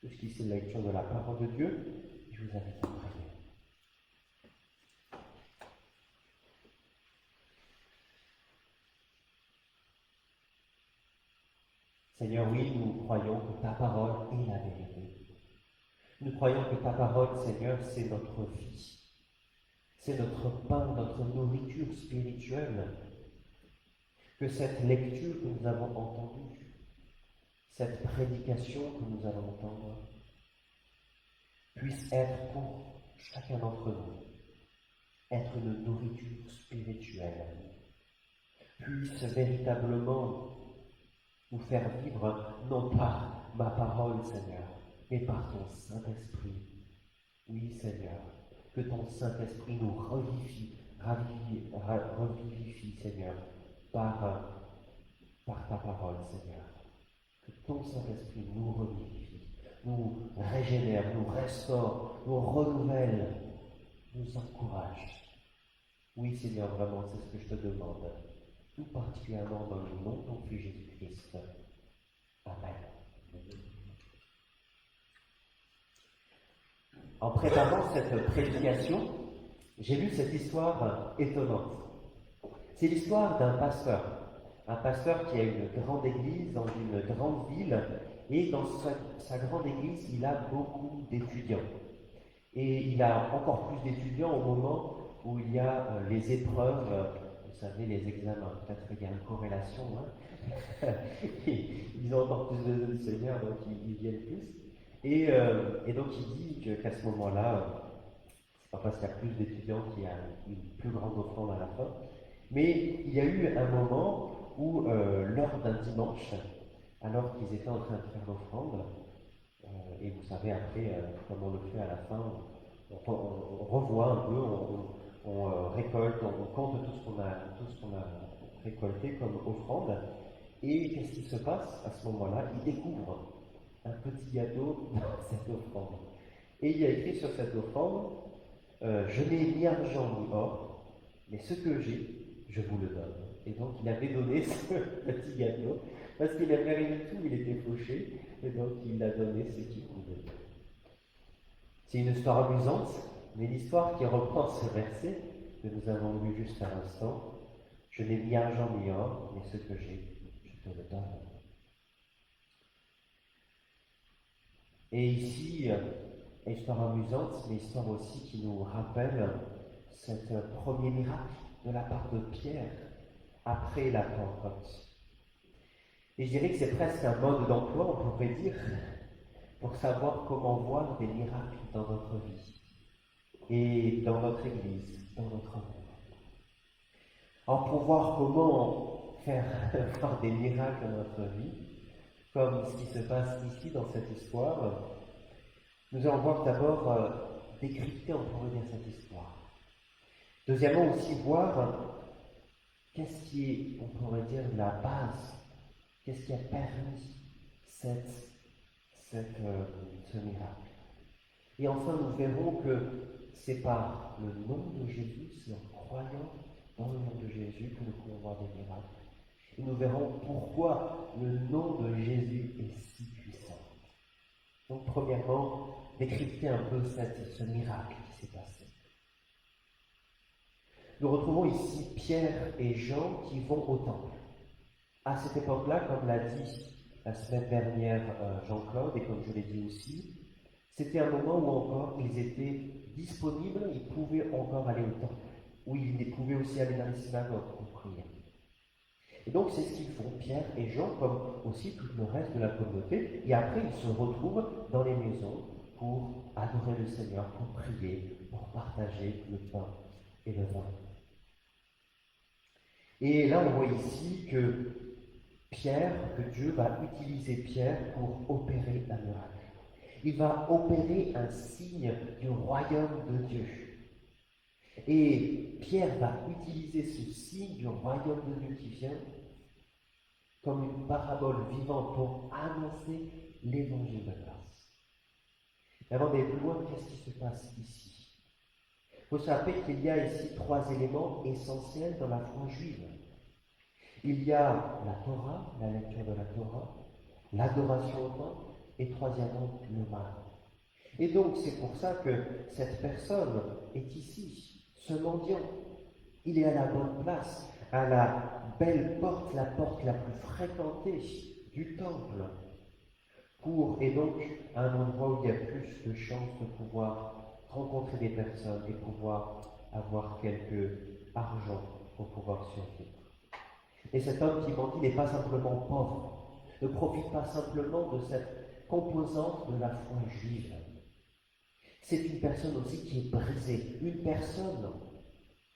Jusqu'ici, la lecture de la parole de Dieu. Je vous invite à prier. Seigneur, oui, nous croyons que ta parole est la vérité. Nous croyons que ta parole, Seigneur, c'est notre vie. C'est notre pain, notre nourriture spirituelle. Que cette lecture que nous avons entendue, cette prédication que nous allons entendre, puisse être pour chacun d'entre nous, être une nourriture spirituelle, puisse véritablement nous faire vivre, non pas ma parole, Seigneur, mais par ton Saint-Esprit. Oui, Seigneur, que ton Saint-Esprit nous revivifie, Seigneur, par ta parole, Seigneur. Que ton Saint-Esprit nous revivifie, nous régénère, nous restaure, nous renouvelle, nous encourage. Oui, Seigneur, vraiment, c'est ce que je te demande, tout particulièrement dans le nom de ton Fils Jésus-Christ. Amen. En préparant cette prédication, j'ai lu cette histoire étonnante. C'est l'histoire d'un pasteur qui a une grande église dans une grande ville, et dans sa grande église, il a beaucoup d'étudiants. Et il a encore plus d'étudiants au moment où il y a les épreuves, vous savez, les examens. Peut-être qu'il y a une corrélation, hein. Ils ont encore plus de Seigneur, donc ils viennent plus. Et donc il dit qu'à ce moment-là, c'est pas parce qu'il y a plus d'étudiants qu'il y a une plus grande offrande à la fin, mais il y a eu un moment où, lors d'un dimanche, alors qu'ils étaient en train de faire l'offrande, et vous savez après, comme on le fait à la fin, on revoit un peu, on récolte, on compte tout ce qu'on a récolté comme offrande, et qu'est-ce qui se passe à ce moment-là? Il découvre un petit gâteau dans cette offrande. Et il y a écrit sur cette offrande, je n'ai ni argent ni or, mais ce que j'ai, je vous le donne. Et donc il avait donné ce petit gâteau, parce qu'il n'avait rien du tout, il était fauché, et donc il a donné ce qu'il pouvait. C'est une histoire amusante, mais l'histoire qui reprend ce verset que nous avons lu juste à l'instant, je n'ai ni argent ni or, mais ce que j'ai, je te le donne. Et ici, une histoire amusante, mais une histoire aussi qui nous rappelle ce premier miracle de la part de Pierre après la Pentecôte. Et je dirais que c'est presque un mode d'emploi, on pourrait dire, pour savoir comment voir des miracles dans notre vie et dans notre Église, dans notre monde. Alors pour voir comment faire voir des miracles dans notre vie, comme ce qui se passe ici dans cette histoire, nous allons voir d'abord décrypter, on pourrait dire, cette histoire. Deuxièmement, aussi voir qu'est-ce qui est, on pourrait dire, la base, qu'est-ce qui a permis ce miracle. Et enfin, nous verrons que c'est par le nom de Jésus, c'est en croyant dans le nom de Jésus que nous pouvons voir des miracles. Et nous verrons pourquoi le nom de Jésus est si puissant. Donc, premièrement, décrypter un peu ce miracle qui s'est passé. Nous retrouvons ici Pierre et Jean qui vont au temple. À cette époque-là, comme l'a dit la semaine dernière Jean-Claude, et comme je l'ai dit aussi, c'était un moment où encore ils étaient disponibles, ils pouvaient encore aller au temple, où ils pouvaient aussi aller dans les synagogues pour prier. Et donc c'est ce qu'ils font, Pierre et Jean, comme aussi tout le reste de la communauté, et après ils se retrouvent dans les maisons pour adorer le Seigneur, pour prier, pour partager le pain et le vin. Et là on voit ici que Dieu va utiliser Pierre pour opérer un miracle. Il va opérer un signe du royaume de Dieu. Et Pierre va utiliser ce signe du royaume de Dieu qui vient comme une parabole vivante pour annoncer l'évangile de grâce. Mais avant d'aller plus loin, qu'est-ce qui se passe ici? Il faut se rappeler qu'il y a ici 3 éléments essentiels dans la foi juive. Il y a la Torah, la lecture de la Torah, l'adoration au temple, et troisièmement, le mal. Et donc, c'est pour ça que cette personne est ici, ce mendiant. Il est à la bonne place, à la belle porte, la porte la plus fréquentée du temple, et donc à un endroit où il y a plus de chances de pouvoir rencontrer des personnes et pouvoir avoir quelque argent pour pouvoir survivre. Et cet homme qui mendie n'est pas simplement pauvre, ne profite pas simplement de cette composante de la foi juive. C'est une personne aussi qui est brisée, une personne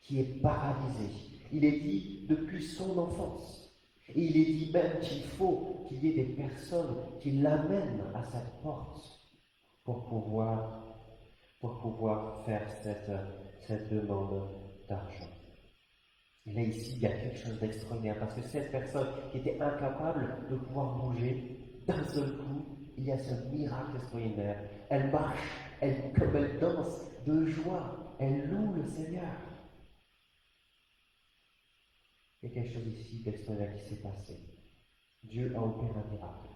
qui est paralysée. Il est dit depuis son enfance. Et il est dit même qu'il faut qu'il y ait des personnes qui l'amènent à cette porte pour pour pouvoir faire cette demande d'argent. Et là, ici, il y a quelque chose d'extraordinaire, parce que cette personne qui était incapable de pouvoir bouger, d'un seul coup, il y a ce miracle extraordinaire. Elle marche, comme elle danse de joie, elle loue le Seigneur. Il y a quelque chose ici d'extraordinaire qui s'est passé. Dieu a opéré un miracle.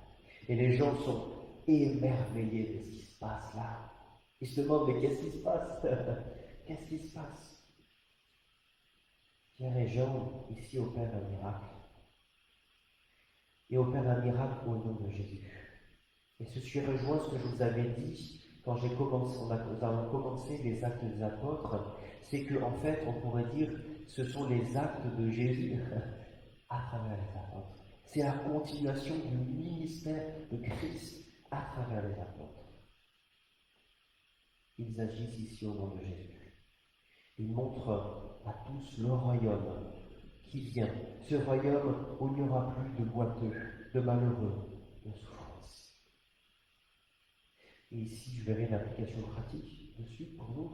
Et les gens sont émerveillés de ce qui se passe là. Ils se demandent, mais qu'est-ce qui se passe? Qu'est-ce qui se passe? Pierre et Jean, ici, opèrent un miracle. Et opèrent un miracle au nom de Jésus. Et ceci rejoint ce que je vous avais dit quand nous avons commencé les actes des apôtres, c'est qu'en fait, on pourrait dire, ce sont les actes de Jésus à travers les apôtres. C'est la continuation du ministère de Christ à travers les apôtres. Ils agissent ici au nom de Jésus. Ils montrent à tous le royaume qui vient. Ce royaume où il n'y aura plus de boiteux, de malheureux, de souffrance. Et ici, je verrai l'application pratique dessus pour nous.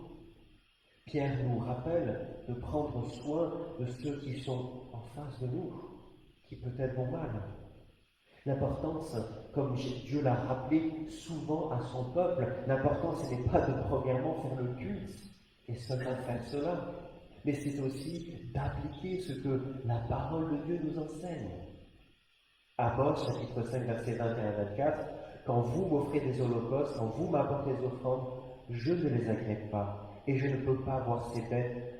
Pierre nous rappelle de prendre soin de ceux qui sont en face de nous, qui peut-être vont mal. L'importance, comme Dieu l'a rappelé souvent à son peuple, l'importance, ce n'est pas de premièrement faire le culte et seulement faire cela, mais c'est aussi d'appliquer ce que la parole de Dieu nous enseigne. Amos, chapitre 5, versets 21 à 24, « Quand vous m'offrez des holocaustes, quand vous m'apportez des offrandes, je ne les agrée pas, et je ne peux pas voir ces bêtes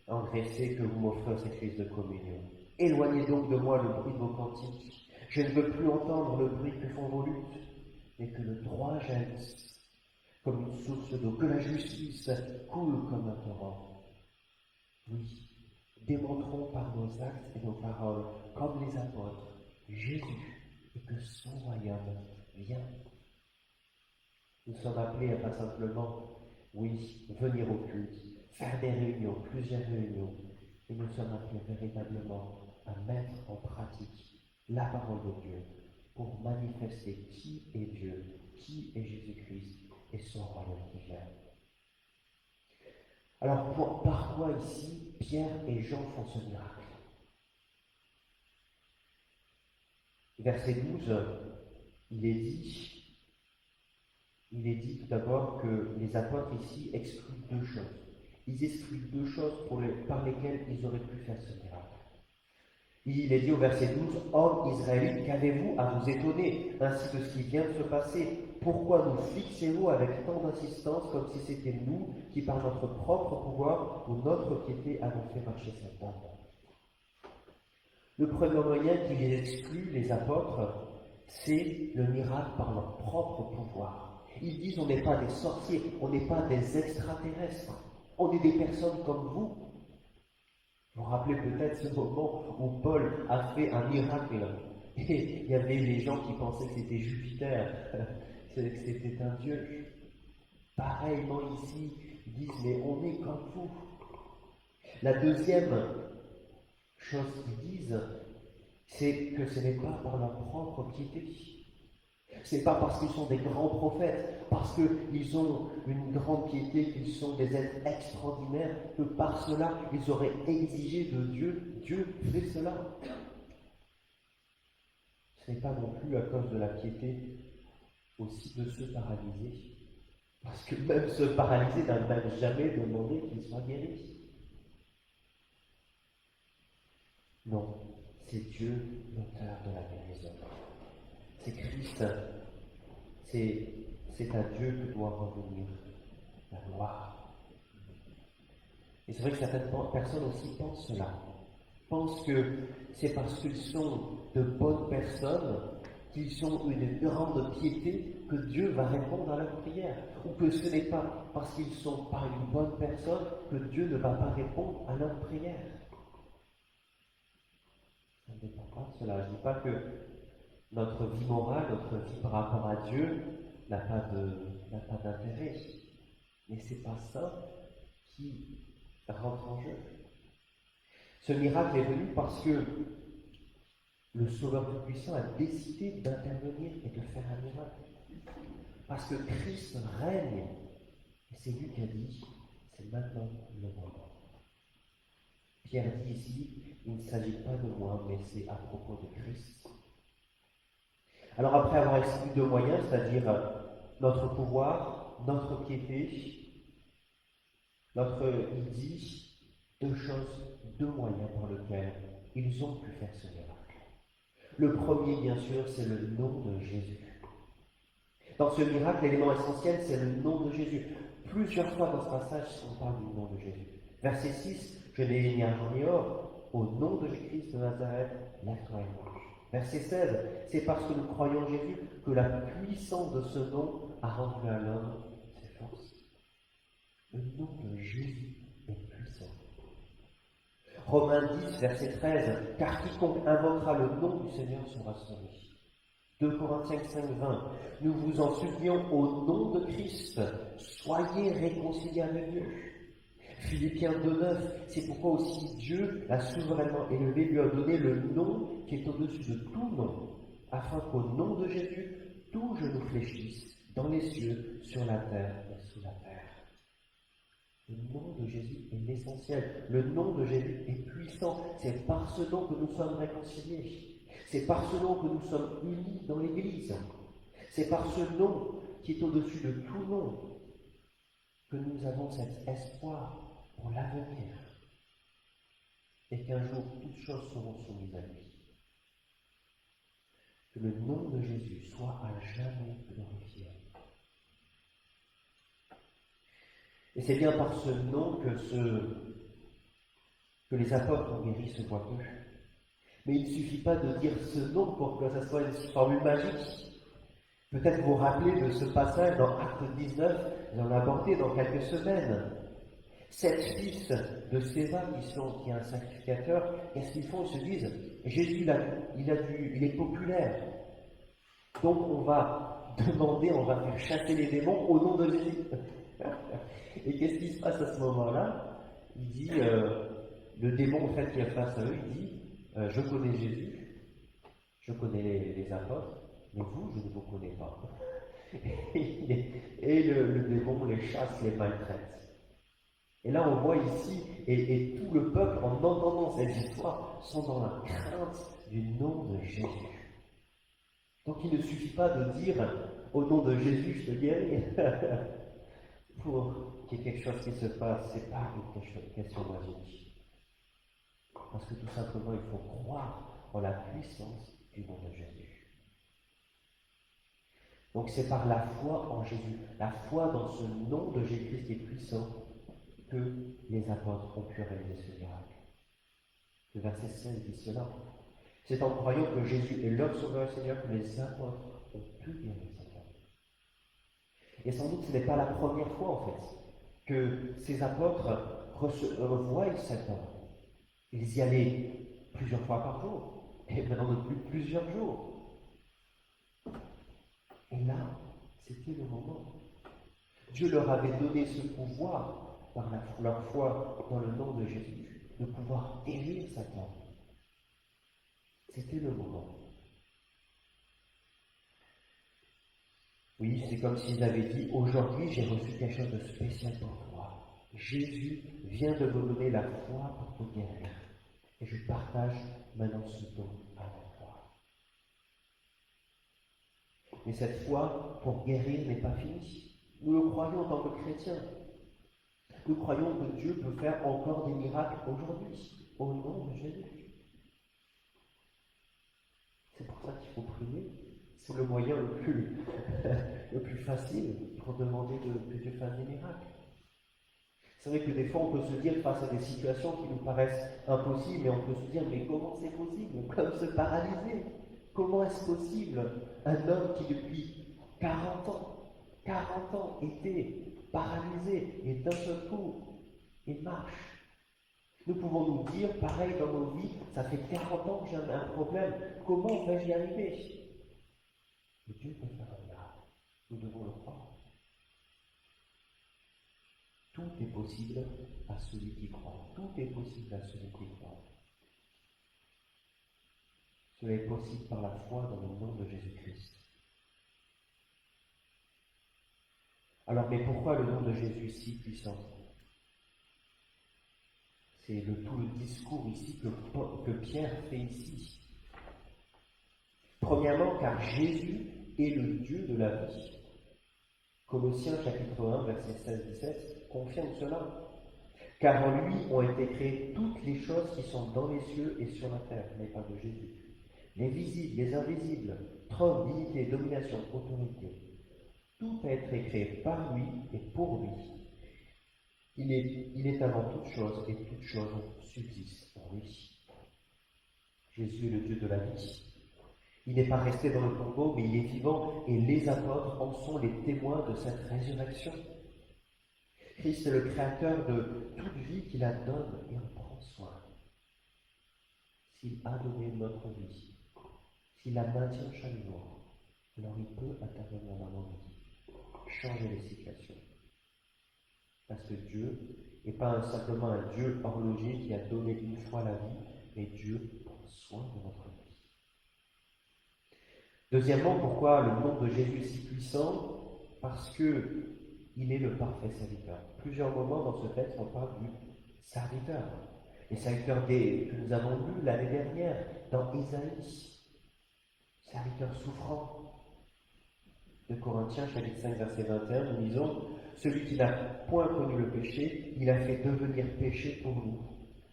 engraissées que vous m'offrez au sacrifice de communion. Éloignez donc de moi le bruit de vos cantiques. Je ne veux plus entendre le bruit que font vos luttes, mais que le droit jaillisse comme une source d'eau, que la justice coule comme un torrent. Oui, démontrons par nos actes et nos paroles, comme les apôtres, Jésus, et que son royaume vient. Nous sommes appelés à pas simplement, oui, venir au culte, faire des réunions, plusieurs réunions, et nous sommes appelés véritablement à mettre en pratique la parole de Dieu pour manifester qui est Dieu, qui est Jésus-Christ et son royaume qui vient. Alors, par quoi ici Pierre et Jean font ce miracle? Verset 12, il est dit tout d'abord que les apôtres ici excluent deux choses. Ils excluent deux choses par lesquelles ils auraient pu faire ce miracle. Il est dit au verset 12, « Hommes israélites, qu'avez-vous à vous étonner ainsi de ce qui vient de se passer? Pourquoi nous fixez-vous avec tant d'insistance comme si c'était nous qui, par notre propre pouvoir ou notre piété, avons fait marcher cet homme ?» Le premier moyen qui les exclut, les apôtres, c'est le miracle par leur propre pouvoir. Ils disent, on n'est pas des sorciers, on n'est pas des extraterrestres, on est des personnes comme vous. Vous vous rappelez peut-être ce moment où Paul a fait un miracle et il y avait les gens qui pensaient que c'était Jupiter, que c'était un dieu. Pareillement ici, ils disent, mais on est comme vous. La deuxième chose qu'ils disent, c'est que ce n'est pas par leur propre piété. Ce n'est pas parce qu'ils sont des grands prophètes, parce qu'ils ont une grande piété, qu'ils sont des êtres extraordinaires, que par cela, ils auraient exigé de Dieu, Dieu fait cela. Ce n'est pas non plus à cause de la piété aussi de ceux paralysés, parce que même ceux paralysés n'ont même jamais demandé qu'ils soient guéris. Non, c'est Dieu l'auteur de la guérison. C'est Christ, c'est à Dieu que doit revenir la gloire. Et c'est vrai que certaines personnes aussi pensent cela, pensent que c'est parce qu'ils sont de bonnes personnes, qu'ils ont une grande piété, que Dieu va répondre à leur prière, ou que ce n'est pas parce qu'ils sont pas une bonne personne que Dieu ne va pas répondre à leur prière. Ça ne dépend pas de cela. Je ne dis pas que notre vie morale, notre vie par rapport à Dieu n'a pas d'intérêt. Mais ce n'est pas ça qui rentre en jeu. Ce miracle est venu parce que le Sauveur Tout-Puissant a décidé d'intervenir et de faire un miracle. Parce que Christ règne Et c'est lui qui a dit, c'est maintenant le moment. Pierre dit ici, il ne s'agit pas de moi, mais c'est à propos de Christ. Alors après avoir expliqué deux moyens, c'est-à-dire notre pouvoir, notre piété, il dit deux choses, deux moyens par lesquels ils ont pu faire ce miracle. Le premier, bien sûr, c'est le nom de Jésus. Dans ce miracle, l'élément essentiel, c'est le nom de Jésus. Plusieurs fois dans ce passage, on parle du nom de Jésus. Verset 6, je n'ai ni argent ni or, au nom de Jésus de Nazareth, lève-toi et marche. Verset 16, c'est parce que nous croyons en Jésus que la puissance de ce nom a rendu à l'homme ses forces. Le nom de Jésus est puissant. Romains 10, verset 13, car quiconque invoquera le nom du Seigneur sera sauvé. 2 Corinthiens 5, 20, nous vous en supplions au nom de Christ, soyez réconciliés avec Dieu. Philippiens 2, 9, c'est pourquoi aussi Dieu l'a souverainement élevé, lui a donné le nom qui est au-dessus de tout nom, afin qu'au nom de Jésus, tout genou fléchisse, dans les cieux, sur la terre et sous la terre. Le nom de Jésus est l'essentiel. Le nom de Jésus est puissant. C'est par ce nom que nous sommes réconciliés. C'est par ce nom que nous sommes unis dans l'Église. C'est par ce nom qui est au-dessus de tout nom que nous avons cet espoir pour l'avenir et qu'un jour toutes choses seront soumises à lui. Que le nom de Jésus soit à jamais glorifié. Et c'est bien par ce nom que les apôtres ont guéri ce boiteux. Mais il ne suffit pas de dire ce nom pour que ce soit une formule magique. Peut-être vous rappelez de ce passage dans Acte 19, nous en abordé dans quelques semaines. 7 fils de Séva qui est un sacrificateur, qu'est-ce qu'ils font? Ils se disent, Jésus, il est populaire. Donc on va faire chasser les démons au nom de Jésus. Et qu'est-ce qui se passe à ce moment-là? Il dit, le démon en fait qui est face à eux, il dit, je connais Jésus, je connais les apôtres, mais vous, je ne vous connais pas. Et le démon les chasse, les maltraite. Et là, on voit ici, et tout le peuple, en entendant cette histoire, sont dans la crainte du nom de Jésus. Donc il ne suffit pas de dire, au nom de Jésus, je te guéris. Pour qu'il y ait quelque chose qui se passe, c'est pas une question magique. Parce que tout simplement, il faut croire en la puissance du nom de Jésus. Donc c'est par la foi en Jésus, la foi dans ce nom de Jésus qui est puissant, que les apôtres ont pu réaliser ce miracle. Le verset 16 dit cela. C'est en croyant que Jésus est leur sauveur et Seigneur que les apôtres ont pu guérir cet homme. Et sans doute ce n'est pas la première fois en fait que ces apôtres voient cet homme. Ils y allaient plusieurs fois par jour, et maintenant depuis plusieurs jours. Et là, c'était le moment. Dieu leur avait donné ce pouvoir, par leur foi dans le nom de Jésus, de pouvoir guérir Satan. C'était le moment. Oui, c'est comme s'ils avaient dit, aujourd'hui j'ai reçu quelque chose de spécial pour toi. Jésus vient de me donner la foi pour te guérir. Et je partage maintenant ce don avec toi. Mais cette foi pour guérir n'est pas finie. Nous le croyons en tant que chrétiens. Nous croyons que Dieu peut faire encore des miracles aujourd'hui, au nom de Jésus. C'est pour ça qu'il faut prier. C'est le moyen le plus facile pour demander que Dieu fasse des miracles. C'est vrai que des fois, on peut se dire, face à des situations qui nous paraissent impossibles, et on peut se dire, mais comment c'est possible? Comme se paralyser. Comment est-ce possible? Un homme qui, depuis 40 ans, était paralysé, et d'un seul coup, il marche. Nous pouvons nous dire, pareil dans nos vies, ça fait 40 ans que j'ai un problème, comment vais-je y arriver? Mais Dieu peut faire un miracle. Nous devons le croire. Tout est possible à celui qui croit. Tout est possible à celui qui croit. Cela est possible par la foi dans le nom de Jésus-Christ. Alors, mais pourquoi le nom de Jésus si puissant? C'est tout le discours ici que Pierre fait ici. Premièrement, car Jésus est le Dieu de la vie. Colossiens chapitre 1, versets 16-17 confirme cela. Car en lui ont été créées toutes les choses qui sont dans les cieux et sur la terre, mais pas de Jésus. Les visibles, les invisibles, trône, dignité, domination, autorité. Tout a été créé par lui et pour lui. Il est avant toute chose et toute chose subsiste en lui. Jésus est le Dieu de la vie. Il n'est pas resté dans le tombeau, mais il est vivant et les apôtres en sont les témoins de cette résurrection. Christ est le créateur de toute vie qui la donne et en prend soin. S'il a donné notre vie, s'il la maintient chaque jour, alors il peut intervenir dans nos vies, changer les situations. Parce que Dieu n'est pas simplement un Dieu horloger qui a donné une fois la vie, mais Dieu prend soin de notre vie. Deuxièmement, pourquoi le nom de Jésus est si puissant? Parce que il est le parfait serviteur. Plusieurs moments dans ce texte, on parle du serviteur. Les serviteurs que nous avons lus l'année dernière dans Isaïe. Serviteur souffrant. De Corinthiens, chapitre 5, verset 21, nous lisons « Celui qui n'a point connu le péché, il a fait devenir péché pour nous,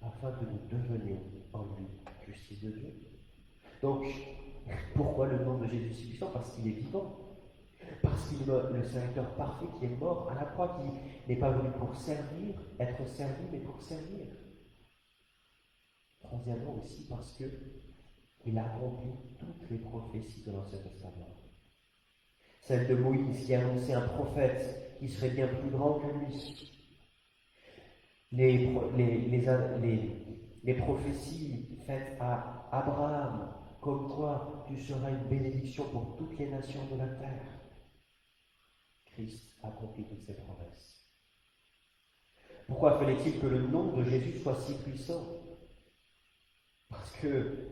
afin que nous devenions en lui justice de Dieu. » Donc, pourquoi le nom de Jésus si puissant? Parce qu'il est vivant. Parce qu'il est le serviteur parfait qui est mort à la croix, qui n'est pas venu pour servir, être servi, mais pour servir. Troisièmement aussi, parce qu'il a accompli toutes les prophéties de l'Ancien Testament. Celle de Moïse qui annonçait un prophète qui serait bien plus grand que lui. Les prophéties faites à Abraham, comme quoi tu seras une bénédiction pour toutes les nations de la terre. Christ accomplit toutes ces promesses. Pourquoi fallait-il que le nom de Jésus soit si puissant? Parce que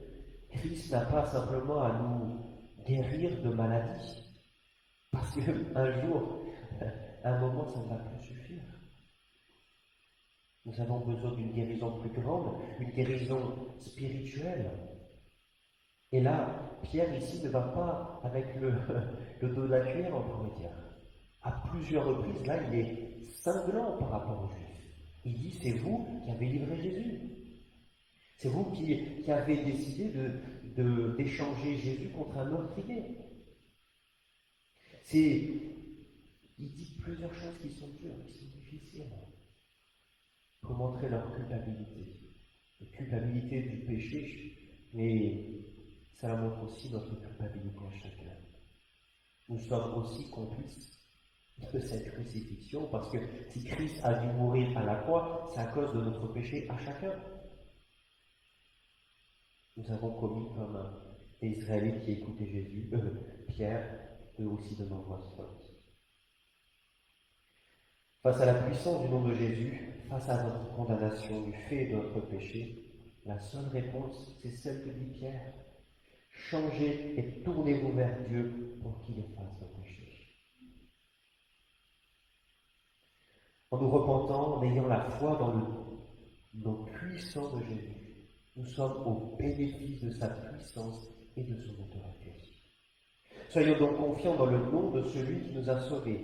Christ n'a pas simplement à nous guérir de maladies. Parce qu'un jour, à un moment, ça ne va plus suffire. Nous avons besoin d'une guérison plus grande, une guérison spirituelle. Et là, Pierre ici ne va pas avec le dos de la cuillère, on pourrait dire. À plusieurs reprises, là, il est cinglant par rapport aux Juifs. Il dit, c'est vous qui avez livré Jésus. C'est vous qui avez décidé d'échanger Jésus contre un meurtrier. Il dit plusieurs choses qui sont dures, qui sont difficiles, pour montrer leur culpabilité. La culpabilité du péché, mais ça montre aussi notre culpabilité à chacun. Nous sommes aussi complices de cette crucifixion, parce que si Christ a dû mourir à la croix, c'est à cause de notre péché à chacun. Nous avons commis comme les Israélites qui écoutaient Jésus, Pierre, eux aussi de nombreuses fautes. Face à la puissance du nom de Jésus, face à notre condamnation du fait de notre péché, la seule réponse, c'est celle que dit Pierre. Changez et tournez-vous vers Dieu pour qu'il efface nos péchés. En nous repentant, en ayant la foi dans le nom puissant de Jésus, nous sommes au bénéfice de sa puissance et de son autorité. Soyons donc confiants dans le nom de celui qui nous a sauvés.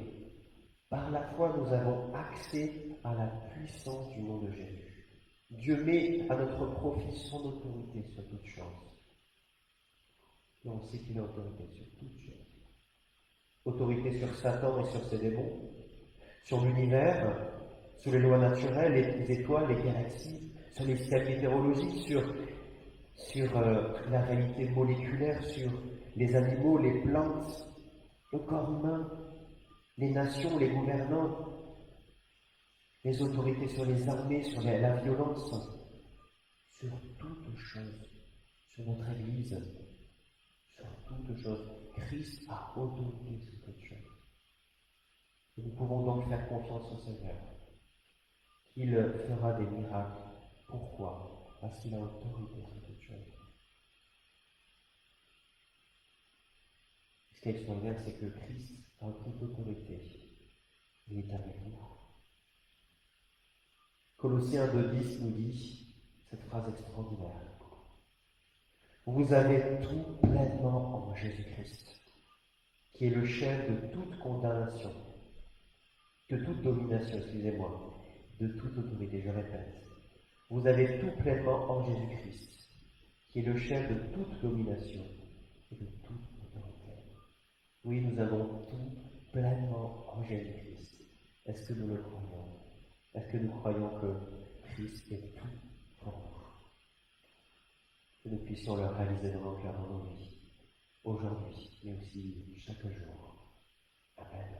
Par la foi, nous avons accès à la puissance du nom de Jésus. Dieu met à notre profit son autorité sur toute chose. Et on sait qu'il a autorité sur toutes choses. Autorité sur Satan et sur ses démons, sur l'univers, sur les lois naturelles, les étoiles, les galaxies, sur les systèmes météorologiques, sur la réalité moléculaire, sur les animaux, les plantes, le corps humain, les nations, les gouvernants, les autorités sur les armées, sur la violence, sur toutes choses, sur notre Église, sur toutes choses. Christ a autorité sur toutes choses. Et nous pouvons donc faire confiance au Seigneur, qu'il fera des miracles. Pourquoi? Parce qu'il a autorité sur toutes choses. Ce qui est extraordinaire, c'est que Christ a toute autorité. Colossiens 2,10 nous dit cette phrase extraordinaire. Vous avez tout pleinement en Jésus-Christ, qui est le chef de toute condamnation, de toute domination, excusez-moi, de toute autorité, je répète. Vous avez tout pleinement en Jésus-Christ, qui est le chef de toute domination et de toute autorité. Oui, nous avons tout pleinement en Jésus-Christ. Est-ce que nous le croyons? Est-ce que nous croyons que Christ est tout pour nous? Que nous puissions le réaliser dans nos cœurs, dans nos vies, aujourd'hui, mais aussi chaque jour. Amen.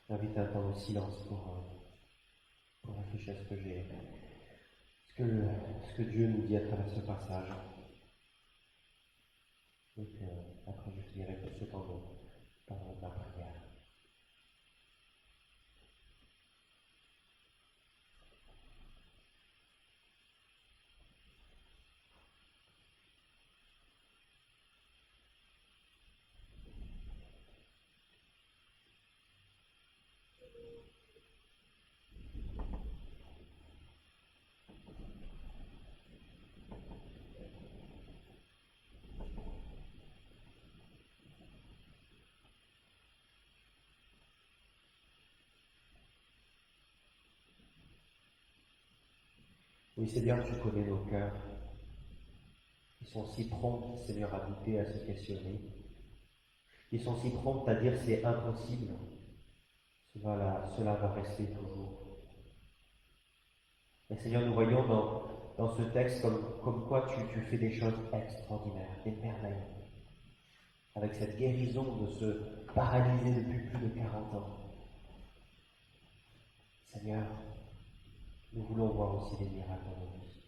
J'invite un temps de silence pour réfléchir à ce que Dieu nous dit à travers ce passage. Donc, après, je finirai pour ce temps de la prière. Oui, Seigneur, tu connais nos cœurs. Ils sont si prompts, Seigneur, à douter, à se questionner. Ils sont si prompts à dire c'est impossible. Cela va rester toujours. Et Seigneur, nous voyons dans ce texte comme quoi tu fais des choses extraordinaires, des merveilles. Avec cette guérison de ce paralysé depuis plus de 40 ans. Seigneur, nous voulons voir aussi des miracles dans nos vies.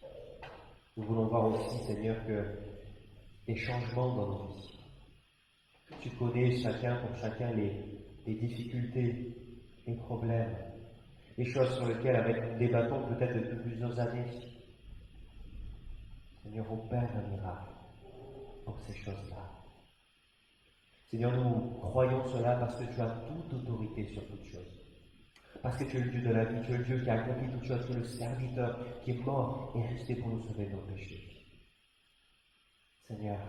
Nous voulons voir aussi, Seigneur, que des changements dans nos vies. Tu connais pour chacun les difficultés, les problèmes, les choses sur lesquelles avec nous débattons peut-être depuis plusieurs années. Seigneur, opère un miracle pour ces choses-là. Seigneur, nous croyons cela parce que tu as toute autorité sur toutes choses. Parce que tu es le Dieu de la vie, tu es le Dieu qui a accompli toutes choses, tu es le serviteur qui est mort et resté pour nous sauver de nos péchés. Seigneur,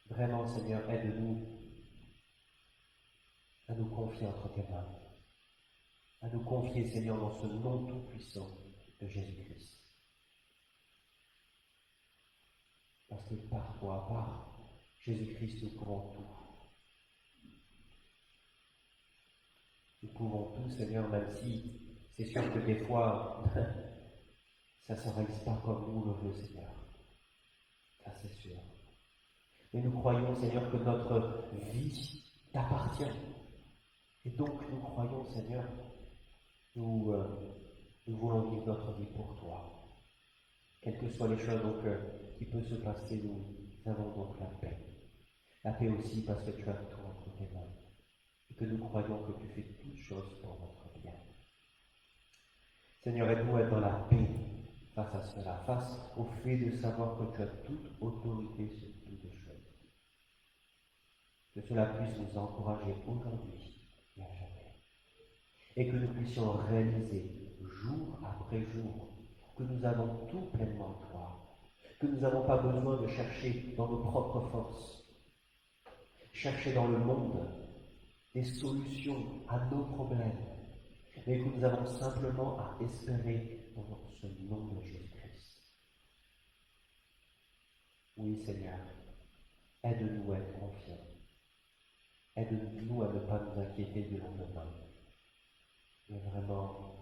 vraiment, Seigneur, aide-nous à nous confier entre tes mains, à nous confier, Seigneur, dans ce nom tout-puissant de Jésus-Christ. Parce que par toi, par Jésus-Christ, nous pouvons tout. Nous pouvons tout, Seigneur, même si c'est sûr que des fois, ça ne se réalise pas comme nous le veut, Seigneur. Ça, c'est sûr. Mais nous croyons, Seigneur, que notre vie t'appartient. Et donc, nous croyons, Seigneur, nous voulons vivre notre vie pour toi. Quelles que soient les choses donc, qui peuvent se passer, nous avons donc la paix. La paix aussi parce que tu as tout entre tes mains. Et que nous croyons que tu fais toutes choses pour notre bien. Seigneur, aide-nous à être dans la paix face à cela, face au fait de savoir que tu as toute autorité sur toutes choses. Que cela puisse nous encourager aujourd'hui et à jamais. Et que nous puissions réaliser jour après jour que nous avons tout pleinement en toi, que nous n'avons pas besoin de chercher dans nos propres forces, chercher dans le monde des solutions à nos problèmes, mais que nous avons simplement à espérer dans ce nom de Jésus-Christ. Oui, Seigneur, aide-nous à être confiants. Aide-nous à ne pas nous inquiéter du lendemain, mais vraiment,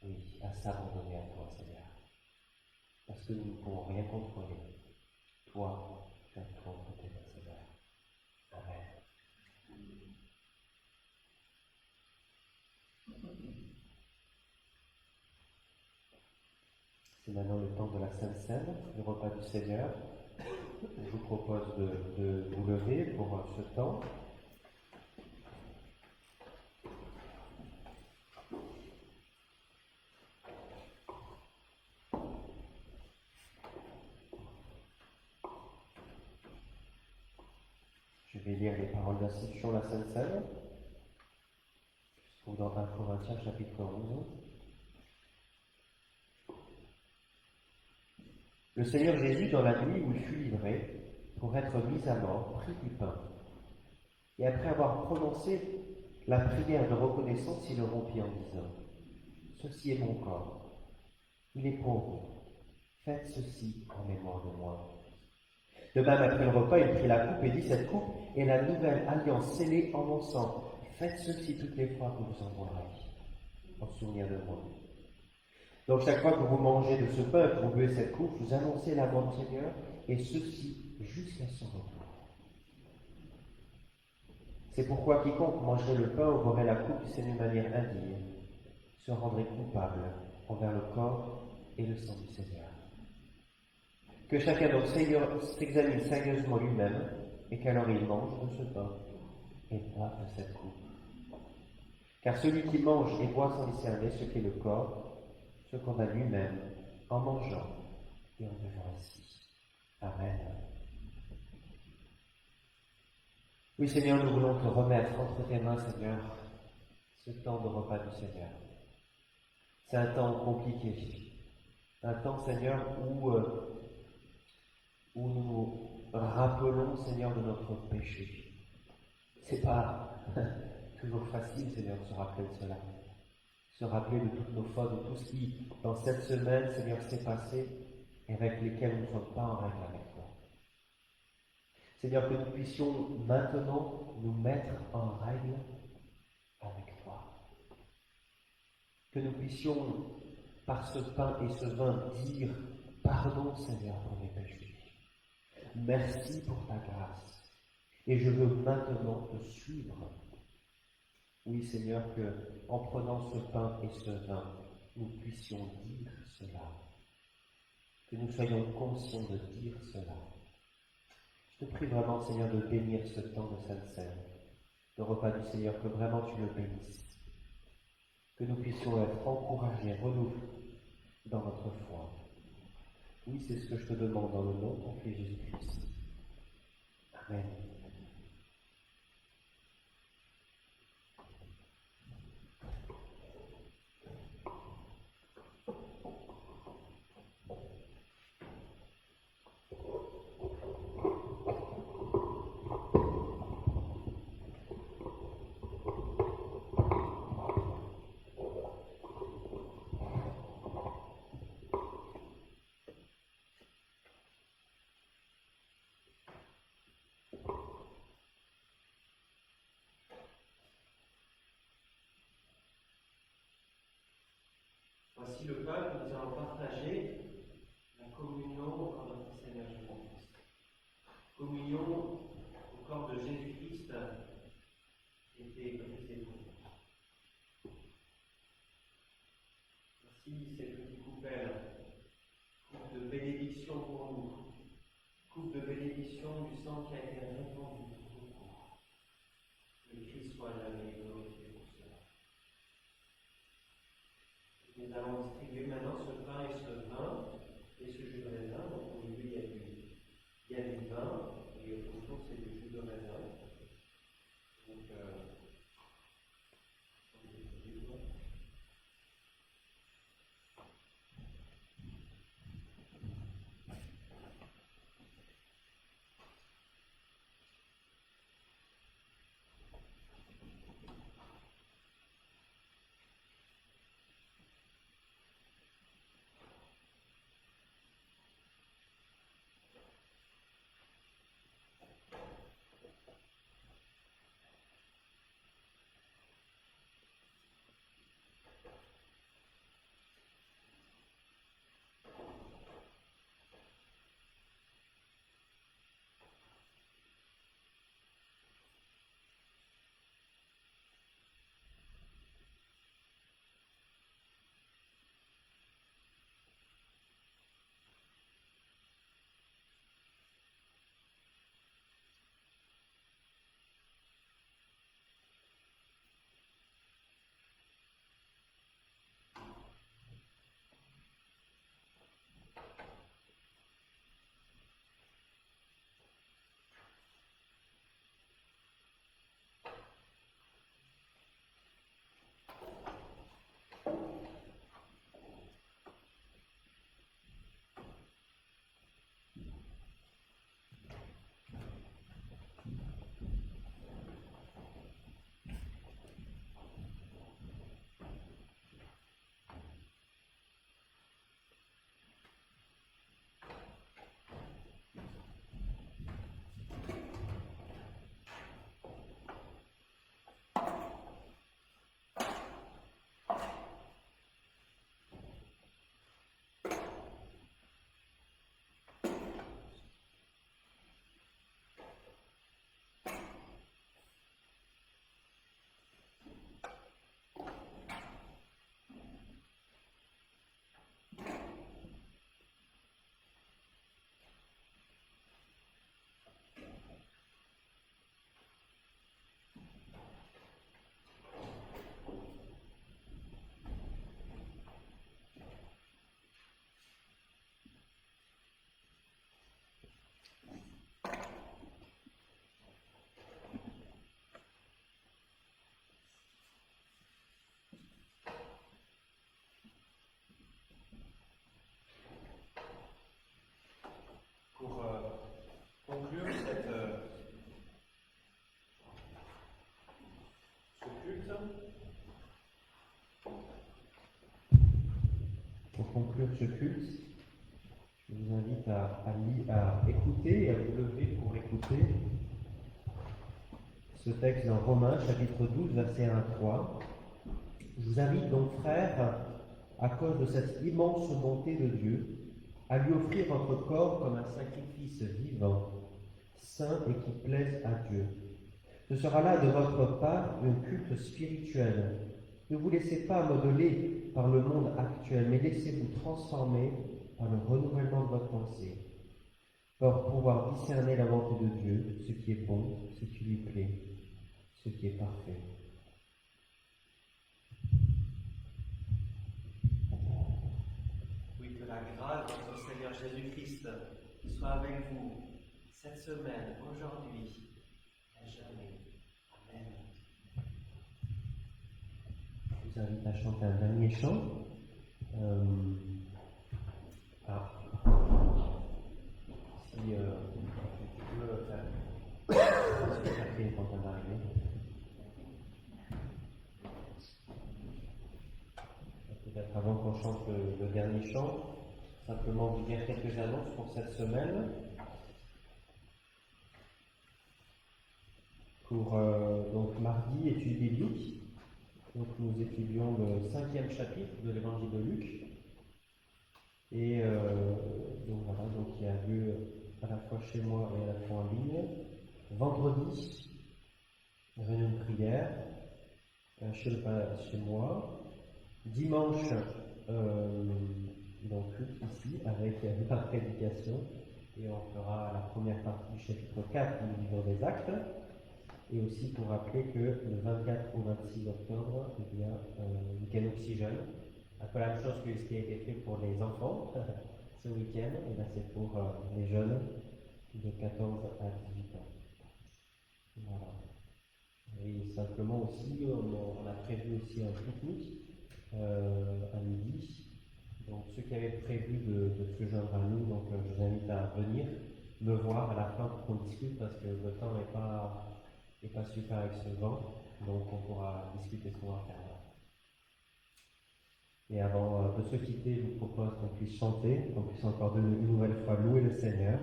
oui, à s'abandonner à toi, Seigneur. Parce que nous ne pouvons rien contrôler. Toi, tu as tout entre tes mains, Seigneur. Amen. C'est maintenant le temps de la Sainte Seine, le repas du Seigneur. Je vous propose de vous lever pour ce temps. Je vais lire les paroles d'institution de la Sainte Seine. Je trouve dans 1 Corinthiens chapitre 11. Le Seigneur Jésus, dans la nuit où il fut livré, pour être mis à mort, prit du pain. Et après avoir prononcé la prière de reconnaissance, il le rompit en disant, « Ceci est mon corps, il est pour vous. Faites ceci en mémoire de moi. » De même, après le repas, il prit la coupe et dit, « Cette coupe est la nouvelle alliance scellée en mon sang. Faites ceci toutes les fois que vous en boirez, en souvenir de moi. » Donc, chaque fois que vous mangez de ce pain et que vous buvez cette coupe, vous annoncez la mort du Seigneur, et ceci jusqu'à son retour. C'est pourquoi quiconque mangerait le pain ou boirait la coupe du Seigneur de manière indigne se rendrait coupable envers le corps et le sang du Seigneur. Que chacun donc s'examine sérieusement lui-même et qu'alors il mange de ce pain et boive de cette coupe. Car celui qui mange et boit sans discerner ce qu'est le corps, se condamne lui-même en mangeant et en buvant ainsi. Amen. Oui, Seigneur, nous voulons te remettre entre tes mains, Seigneur, ce temps de repas du Seigneur. C'est un temps compliqué. Un temps, Seigneur, où nous nous rappelons, Seigneur, de notre péché. C'est pas toujours facile, Seigneur, de se rappeler de cela. Se rappeler de toutes nos fautes, de tout ce qui, dans cette semaine, Seigneur, s'est passé et avec lesquels nous ne sommes pas en règle avec toi. Seigneur, que nous puissions maintenant nous mettre en règle avec toi. Que nous puissions, par ce pain et ce vin, dire pardon, Seigneur, pour mes péchés. Merci pour ta grâce. Et je veux maintenant te suivre. Oui, Seigneur, que en prenant ce pain et ce vin, nous puissions dire cela. Que nous soyons conscients de dire cela. Je te prie vraiment, Seigneur, de bénir ce temps de Sainte Seine, le repas du Seigneur, que vraiment tu le bénisses. Que nous puissions être encouragés, renouvelés dans notre foi. Oui, c'est ce que je te demande dans le nom de ton Fils Jésus-Christ. Amen. Voici le pain que nous allons partager, la communion au corps de notre Seigneur Jésus-Christ. Communion au corps de Jésus-Christ qui était brisé pour nous. Voici ces petites coupelles, coupe de bénédiction pour nous, coupe de bénédiction du sang qui a été répandu pour nous. Que le Christ soit jamais glorifié pour cela. Nous allons distribuer maintenant ce pain et ce vin et ce jus de raisin. Donc au milieu, il y a du vin et autour, c'est du jus de raisin. Donc, conclure ce culte, je vous invite à écouter et à vous lever pour écouter ce texte dans Romains, chapitre 12, versets 1 à 3. Je vous invite donc, frères, à cause de cette immense bonté de Dieu, à lui offrir votre corps comme un sacrifice vivant, saint et qui plaise à Dieu. Ce sera là de votre part un culte spirituel. Ne vous laissez pas modeler par le monde actuel, mais laissez-vous transformer par le renouvellement de votre pensée, pour pouvoir discerner la volonté de Dieu, ce qui est bon, ce qui lui plaît, ce qui est parfait. Oui, que la grâce de notre Seigneur Jésus-Christ soit avec vous cette semaine, aujourd'hui, et jamais. Amen. Je vous invite à chanter un dernier chant. Si tu peux le faire, c'est Catherine quand on va arriver. Peut-être avant qu'on chante le dernier chant, simplement vous dire quelques annonces pour cette semaine. Pour donc mardi, étude biblique. Donc nous étudions le 5e chapitre de l'évangile de Luc. Et donc voilà, donc il y a lieu à la fois chez moi et à la fois en ligne. Vendredi, réunion de prière chez moi. Dimanche, donc culte ici avec la prédication. Et on fera la première partie du chapitre 4 du livre des Actes. Et aussi pour rappeler que le 24 au 26 octobre, il y a un week-end oxygène. Un peu la même chose que ce qui a été fait pour les enfants ce week-end. Et là, c'est pour les jeunes de 14 à 18 ans. Voilà. Et simplement aussi, on a prévu aussi un pique-nique à midi. Donc, ceux qui avaient prévu de se joindre à nous, donc je vous invite à venir me voir à la fin pour qu'on discute parce que le temps n'est pas super avec ce vent, donc on pourra discuter ce qu'on va faire là. Et avant de se quitter, je vous propose qu'on puisse chanter, qu'on puisse encore une nouvelle fois louer le Seigneur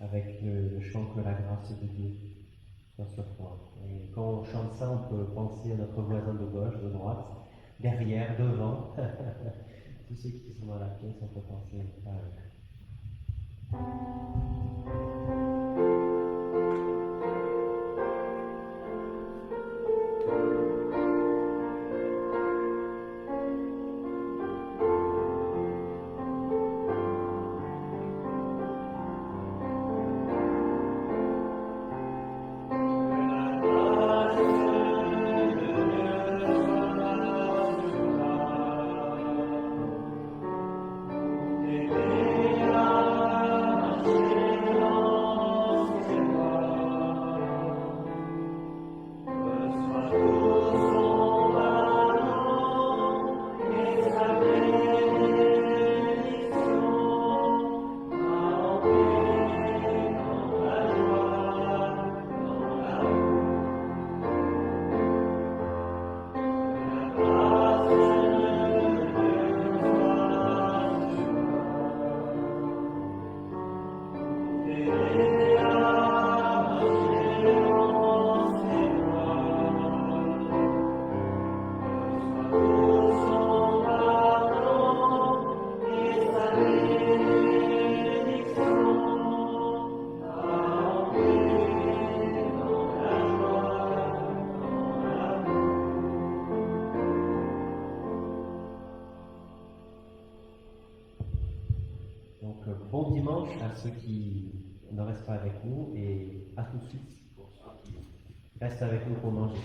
avec le chant que la grâce de Dieu soit sur toi. Et quand on chante ça, on peut penser à notre voisin de gauche, de droite, derrière, devant, tous ceux qui sont dans la pièce, on peut penser à eux. Bon dimanche à ceux qui ne restent pas avec nous et à tout de suite pour ceux qui restent avec nous pour manger.